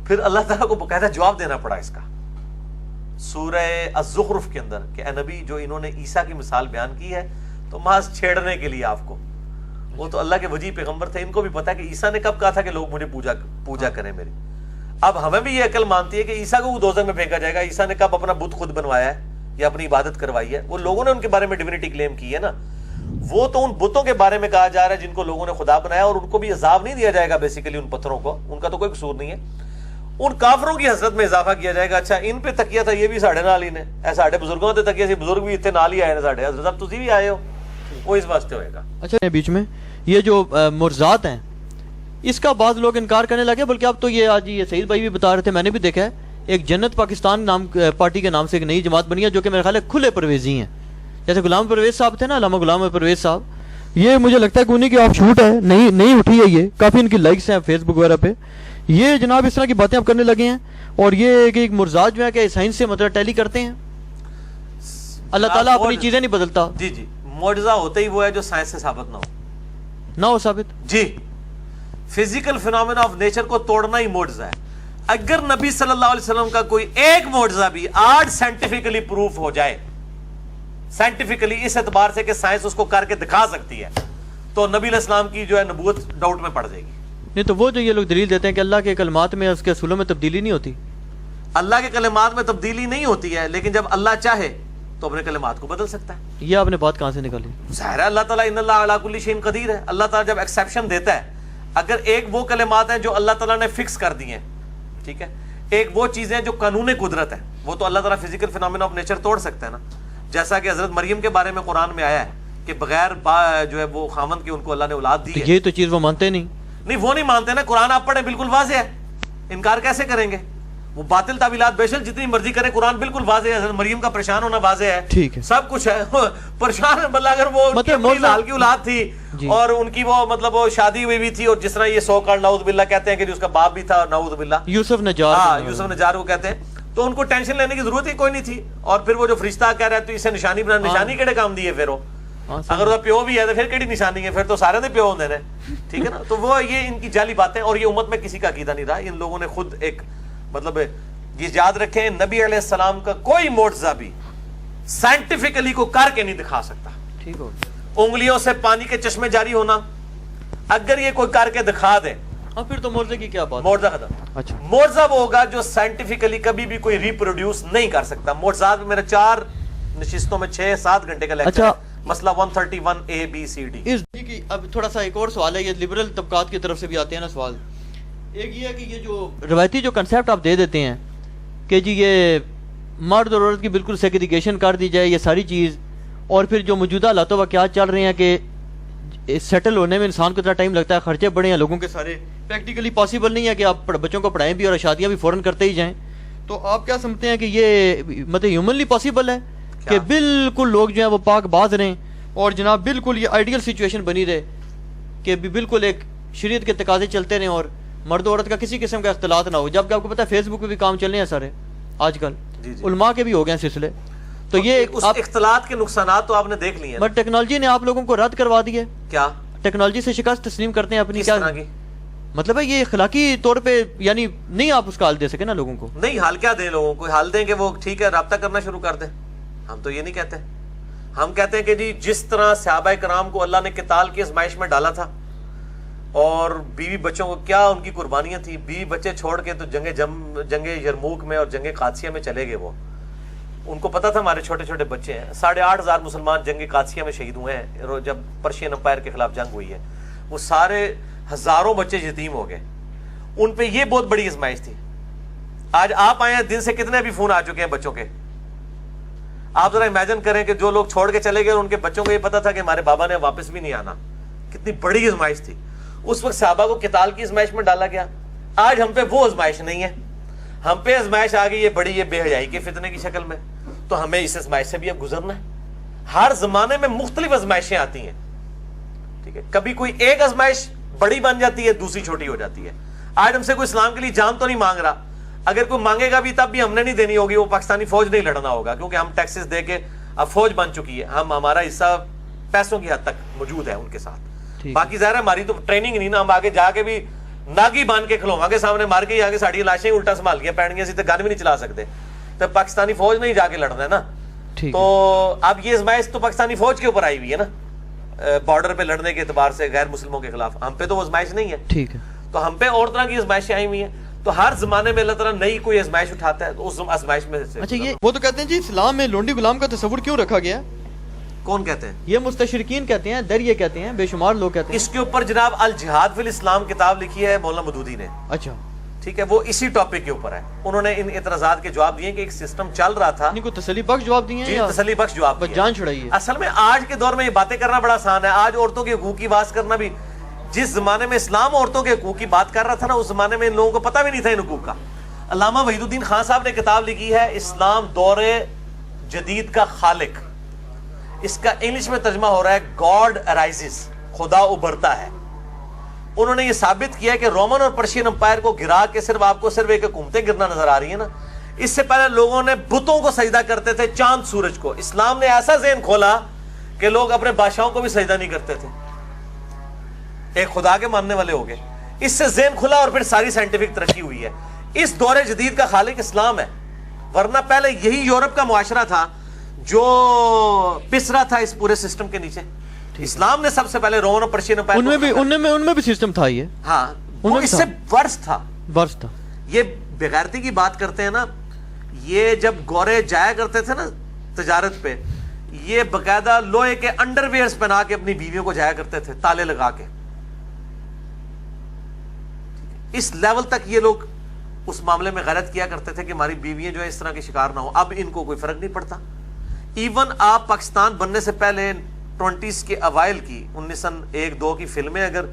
پھر اللہ تعالیٰ کو باقاعدہ جواب دینا پڑا اس کا سورہ الزخرف کے اندر کہ اے نبی، جو انہوں نے عیسیٰ کی مثال بیان کی ہے تو محض چھیڑنے کے لیے آپ کو، وہ تو اللہ کے وجی پیغمبر تھے، ان کو بھی پتا کہ عیسیٰ نے کب کہا تھا کہ لوگ مجھے پوجا کریں میری۔ اب ہمیں بھی یہ عقل مانتی ہے کہ عیسیٰ کو دوزخ میں پھینکا جائے گا، عیسیٰ نے کب اپنا بت خود بنوایا ہے یا اپنی عبادت کروائی ہے؟ وہ لوگوں نے ان کے بارے میں ڈیوینٹی کلیم کی ہے نا، وہ تو ان بتوں کے بارے میں کہا جا رہا ہے جن کو لوگوں نے خدا بنایا، اور ان کو بھی عذاب نہیں دیا جائے گا، بیسیکلی ان پتھروں کو، ان کا تو کوئی قصور نہیں ہے، ان کافروں کی حسرت میں اضافہ کیا جائے گا۔ اچھا، ان پہ تکیہ تھا، یہ بھی ساڑھے نال ہی نے، اے ساڑھے بزرگوں تے تکیہ سی، بزرگ بھی اتنے نال ہی آئے نے، ساڑھے حضرت صاحب تسی بھی آئے ہو، وہ اس واسطے ہوئے گا۔ اچھا، بیچ میں یہ جو مرزات ہیں اس کا بعض لوگ انکار کرنے لگے، بلکہ اب تو یہ آج یہ سعید بھائی بھی بتا رہے تھے، میں نے بھی دیکھا ہے، ایک جنت پاکستان نام پارٹی کے نام سے ایک نئی جماعت بنی ہے جو کہ میرے خیال ہے کھلے پرویزی ہیں، جیسے غلام پرویز صاحب تھے نا، علامہ غلام پرویز صاحب، یہ مجھے لگتا ہے کہ انہیں کی آف شوٹ ہے، نہیں اٹھی ہے، یہ کافی ان کی لائکس ہیں فیس بک وغیرہ پہ، یہ جناب اس طرح کی باتیں اب کرنے لگے ہیں، اور یہ کہ ایک مرزاد جو ہے کہ سائنس سے مطلب ٹیلی کرتے ہیں، اللہ تعالیٰ اپنی چیزیں نہیں بدلتا۔ جی جی، معجزہ ہوتا ہی وہ ہے جو سائنس سے ثابت نہ ہو ثابت۔ جی، فزیکل فینومینا آف نیچر کو توڑنا ہی معجزہ ہے۔ اگر نبی صلی اللہ علیہ وسلم کا کوئی ایک معجزہ بھی آج سائنٹیفکلی پروف ہو جائے، سائنٹیفکلی اس اعتبار سے کہ سائنس اس کو کر کے دکھا سکتی ہے، تو نبی علیہ السلام کی جو ہے نبوت ڈاؤٹ میں پڑ جائے گی۔ نہیں تو وہ جو یہ لوگ دلیل دیتے ہیں کہ اللہ کے کلمات میں اس کے اصولوں میں تبدیلی نہیں ہوتی، اللہ کے کلمات میں تبدیلی نہیں ہوتی ہے، لیکن جب اللہ چاہے تو اپنے کلمات کو بدل سکتا ہے. یہ آپ نے بات کہاں سے نکالی؟ ظاہر ہے اللہ تعالیٰ ان اللہ علی کل شیء قدیر ہے. اللہ تعالیٰ جب ایکسیپشن دیتا ہے، اگر ایک وہ کلمات ہیں جو اللہ تعالیٰ نے فکس کر دی ہیں، ٹھیک ہے، ایک وہ چیزیں جو قانون قدرت ہے، وہ تو اللہ تعالیٰ فزیکل فینومینا آف نیچر توڑ سکتا ہے نا. جیسا کہ حضرت مریم کے بارے میں قرآن میں آیا ہے کہ بغیر جو ہے وہ خامند کی ان کو اللہ نے اولاد دی ہے. یہ تو چیز وہ مانتے نہیں. نہیں وہ نہیں مانتے نا، قرآن آپ پڑھیں بالکل واضح ہے، انکار کیسے کریں گے؟ وہ باطل تعویلات بے شک جتنی مرضی کریں، قرآن بالکل واضح ہے. حضرت مریم کا پریشان ہونا واضح ہے، ٹھیک ہے، سب کچھ ہے. پریشان ہے بلّہ اگر وہ لال کی اولاد تھی اور ان کی وہ مطلب وہ شادی ہوئی بھی تھی، اور جس طرح یہ سو کال نعوذ باللہ کہتے ہیں کہ اس کا باپ بھی تھا، نعوذ باللہ یوسف نجار، ہاں یوسف نجار کو کہتے ہیں، تو ان کو ٹینشن لینے کی ضرورت ہی کوئی نہیں تھی. اور پھر وہ جو فرشتہ کہہ رہا ہے تو اسے نشانی بنا، نشانی کیڑے کام دی ہے پھر وہ؟ اگر وہ پیو بھی ہے تو پھر کیڑی نشانی ہے؟ پھر تو سارے نے پیو ہونے نے، ٹھیک ہے نا. تو وہ یہ ان کی جعلی باتیں، اور یہ امت میں کسی کا عقیدہ نہیں رہا. ان لوگوں نے خود ایک مطلب یہ یاد رکھیں، نبی علیہ السلام کا کوئی معجزہ بھی سائنٹیفکلی کو کر کے نہیں دکھا سکتا. ٹھیک ہو، انگلیوں سے پانی کے چشمے جاری ہونا، اگر یہ کوئی کر کے دکھا دے پھر تو معجزے کی کیا بات؟ معجزہ ختم. اچھا، معجزہ وہ ہوگا جو سائنٹیفکلی کبھی بھی کوئی ریپروڈیوس نہیں کر سکتا. معجزات میں میرا 4 نشستوں میں 6-7 گھنٹے کا لیکچر ہے. مسئلہ 131 ABCD. اس کی اب تھوڑا سا ایک اور سوال ہے، یہ لبرل طبقات کی طرف سے بھی آتے ہیں نا سوال. ایک یہ ہے کہ یہ جو روایتی جو کنسیپٹ آپ دے دیتے ہیں کہ جی یہ مرد اور عورت کی بالکل سیگریگیشن کر دی جائے، یہ ساری چیز، اور پھر جو موجودہ حالات واقعات چل رہے ہیں کہ سیٹل ہونے میں انسان کو اتنا ٹائم لگتا ہے، خرچے بڑے ہیں لوگوں کے سارے، پریکٹیکلی پاسبل نہیں ہے کہ آپ بچوں کو پڑھائیں بھی اور شادیاں بھی فوراً کرتے ہی جائیں. تو آپ کیا سمجھتے ہیں کہ یہ مطلب ہیومنلی پاسبل ہے کہ بالکل لوگ جو ہیں وہ پاک باز رہیں اور جناب بالکل یہ آئیڈیل سچویشن بنی رہے کہ بالکل ایک شریعت کے تقاضے چلتے رہیں اور مرد و عورت کا کسی قسم کا اختلاط نہ ہو؟ جبکہ آپ کو پتہ ہے فیس بک پہ بھی کام چلنے ہیں سارے آج کل، علماء کے بھی ہو گئے ہیں سلسلے. تو یہ اس اختلاط کے نقصانات تو آپ نے دیکھ لیے ہیں. بٹ ٹیکنالوجی نے آپ لوگوں کو رد کروا دی ہے. کیا ٹیکنالوجی سے شکست تسلیم کرتے ہیں اپنی؟ کیا مطلب ہے یہ اخلاقی طور پہ یعنی نہیں آپ اس کا حل دے سکے نا لوگوں کو؟ نہیں، حال کیا دیں لوگوں کو؟ حال دیں کہ وہ ٹھیک ہے رابطہ کرنا شروع کر دیں. ہم تو یہ نہیں کہتے. ہم کہتے ہیں کہ جی جس طرح صحابہ کرام کو اللہ نے قتال کی آزمائش میں ڈالا تھا اور بیوی بچوں کو کیا ان کی قربانیاں تھیں، بیوی بچے چھوڑ کے تو جنگ یرموک میں اور جنگ قادسیہ میں چلے گئے. وہ ان کو پتا تھا ہمارے چھوٹے چھوٹے بچے ہیں. 8,500 مسلمان جنگ قادسیہ میں شہید ہوئے ہیں جب پرشین امپائر کے خلاف جنگ ہوئی ہے. وہ سارے ہزاروں بچے یتیم ہو گئے. ان پہ یہ بہت بڑی آزمائش تھی. آج آپ آئے ہیں، دن سے کتنے بھی فون آ چکے ہیں بچوں کے. آپ ذرا امیجن کریں کہ جو لوگ چھوڑ کے چلے گئے اور ان کے بچوں کو یہ پتا تھا کہ ہمارے بابا نے واپس بھی نہیں آنا، کتنی بڑی آزمائش تھی. اس وقت صحابہ کو قتال کی آزمائش میں ڈالا گیا. آج ہم پہ وہ آزمائش نہیں ہے، ہم پہ آزمائش آ گئی ہے بڑی، یہ بے حیائی کے فتنے کی شکل میں. تو ہمیں اس آزمائش سے بھی اب گزرنا ہے. ہر زمانے میں مختلف آزمائشیں آتی ہیں، ٹھیک ہے. کبھی کوئی ایک آزمائش بڑی بن جاتی ہے، دوسری چھوٹی ہو جاتی ہے. آج ہم سے کوئی اسلام کے لیے جان تو نہیں مانگ رہا، اگر کوئی مانگے گا بھی تب بھی ہم نے نہیں دینی ہوگی. وہ پاکستانی فوج نہیں لڑنا ہوگا کیونکہ ہم ٹیکسز دے کے اب فوج بن چکی ہے. ہمارا حصہ پیسوں کی حد تک موجود ہے ان کے ساتھ. باقی ظاہر ہے ہماری تو ٹریننگ نہیں نا، ہم آگے جا کے بھی ناگی باندھ کے کھلواں کے سامنے مار کے آگے ساڑی لاشیں الٹا سنبھال کے پہن گیا سی تو گن بھی نہیں چلا سکتے. تو پاکستانی فوج نہیں جا کے لڑنا ہے نا. تو اب یہ آزمائش تو پاکستانی فوج کے اوپر آئی ہوئی ہے نا، بارڈر پہ لڑنے کے اعتبار سے غیر مسلموں کے خلاف. ہم پہ تو وہ آزمائش نہیں ہے، ٹھیک ہے. تو ہم پہ اور طرح کی آزمائشیں آئی ہوئی ہیں. تو ہر زمانے میں اللہ تعالیٰ نئی کوئی آزمائش اٹھاتا ہے تو اس آزمائش میں سے. اچھا یہ وہ تو کہتے ہیں جی اسلام میں لونڈی غلام کا تصور کیوں رکھا گیا؟ کون کہتے ہیں؟ یہ مستشرقین کہتے ہیں، دریا کہتے ہیں، بے شمار لوگ کہتے ہیں. اس کے اوپر جناب الجہاد فی الاسلام کتاب لکھی ہے مولانا مودودی نے. اچھا ٹھیک ہے، وہ اسی ٹاپک کے اوپر ہے. انہوں نے ان اعتراضات کے جواب دیے کہ ایک سسٹم چل رہا تھا. ان کو تسلی بخش جواب دیے ہیں یا تسلی بخش جواب دیے؟ جان چھڑائی ہے. اصل میں آج کے دور میں یہ باتیں کرنا بڑا آسان ہے. آج عورتوں کے حقوق کی بات کرنا بھی، جس زمانے میں اسلام عورتوں کے حقوق کی بات کر رہا تھا نا، اس زمانے میں ان لوگوں کو پتہ بھی نہیں تھا ان حقوق کا. علامہ وحید الدین خان صاحب نے کتاب لکھی ہے اسلام دور جدید کا خالق. اس کا انگلش میں ترجمہ ہو رہا ہے گاڈ ارائزز، خدا ابھرتا ہے. انہوں نے یہ ثابت کیا ہے کہ رومن اور پرشین امپائر کو گرا کے صرف آپ کو صرف ایک حکومتیں گرنا نظر آ رہی ہیں نا. اس سے پہلے لوگوں نے بتوں کو سجدہ کرتے تھے، چاند سورج کو. اسلام نے ایسا ذہن کھولا کہ لوگ اپنے بادشاہوں کو بھی سجدہ نہیں کرتے تھے، ایک خدا کے ماننے والے ہو گئے. اس سے ذہن کھلا اور پھر ساری سائنٹیفک ترقی ہوئی ہے. اس دور جدید کا خالق اسلام ہے، ورنہ پہلے یہی یورپ کا معاشرہ تھا جو پس رہا تھا اس پورے سسٹم کے نیچے. اسلام نے سب سے پہلے رومن اور پرشین ان میں بھی سسٹم تھا. یہ ہاں وہ اس سے ورس تھا. ورس تھا. یہ بغیرتی کی بات کرتے ہیں نا، یہ جب گورے جایا کرتے تھے نا تجارت پہ، یہ باقاعدہ لوہے کے انڈر ویئرز پہنا کے اپنی بیویوں کو جایا کرتے تھے، تالے لگا کے. اس لیول تک یہ لوگ اس معاملے میں غیرت کیا کرتے تھے کہ ہماری بیویاں جو ہے اس طرح کے شکار نہ ہو. اب ان کو کوئی فرق نہیں پڑتا. ایون آپ پاکستان بننے سے پہلے 20s کے اوائل کی 1901-2 کی فلمیں اگر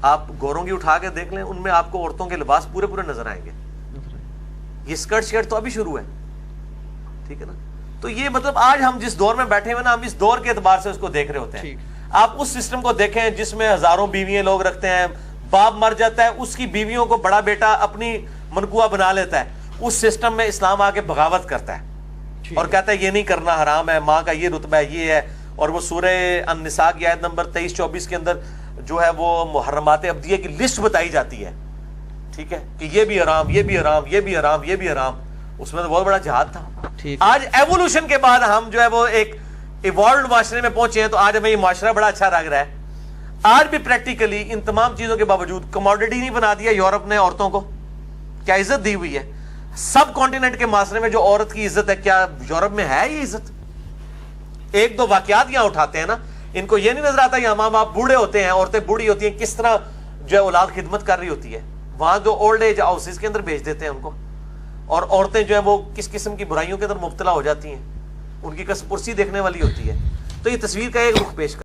آپ گوروں کی اٹھا کے دیکھ لیں، ان میں آپ کو عورتوں کے لباس پورے پورے نظر آئیں گے. یہ اسکرٹ شرٹ تو ابھی شروع ہے، ٹھیک ہے نا. تو یہ مطلب آج ہم جس دور میں بیٹھے ہوئے نا، ہم اس دور کے اعتبار سے اس کو دیکھ رہے ہوتے ہیں. آپ اس سسٹم کو دیکھیں جس میں ہزاروں بیویاں لوگ رکھتے ہیں، باپ مر جاتا ہے، اس کی بیویوں کو بڑا بیٹا اپنی منقوہ بنا لیتا ہے. اس سسٹم میں اسلام آ کے بغاوت کرتا ہے اور کہتا ہے یہ نہیں کرنا حرام ہے، ماں کا یہ رتبہ ہے، یہ ہے. اور وہ سورہ النساء کی آیت نمبر 23-24 کے اندر جو ہے وہ محرمات ابدیہ کی لسٹ بتائی جاتی ہے، ٹھیک ہے، کہ یہ بھی حرام، یہ بھی حرام، یہ بھی حرام، یہ بھی حرام. اس میں تو بہت بڑا جہاد تھا. آج ایوولوشن کے بعد ہم جو ہے وہ ایک ایوالوڈ معاشرے میں پہنچے ہیں، تو آج ہمیں یہ معاشرہ بڑا اچھا لگ رہا ہے. آج بھی پریکٹیکلی ان تمام چیزوں کے باوجود کموڈٹی نہیں بنا دیا یورپ نے عورتوں کو. کیا عزت دی ہوئی ہے سب کانٹیننٹ کے معاشرے میں؟ جو عورت کی عزت ہے، کیا یورپ میں ہے یہ عزت؟ ایک دو واقعات یہاں اٹھاتے ہیں نا، ان کو یہ نہیں نظر آتا یہاں ماں باپ بوڑھے ہوتے ہیں، عورتیں بوڑھی ہوتی ہیں، کس طرح جو ہے اولاد خدمت کر رہی ہوتی ہے. وہاں جو اولڈ ایج ہاؤسز کے اندر بھیج دیتے ہیں ان کو، اور عورتیں جو ہے وہ کس قسم کی برائیوں کے اندر مبتلا ہو جاتی ہیں. ان کی کسب پرسی دیکھنے والی ہوتی ہے. تو یہ تصویر کا ایک رخ پیش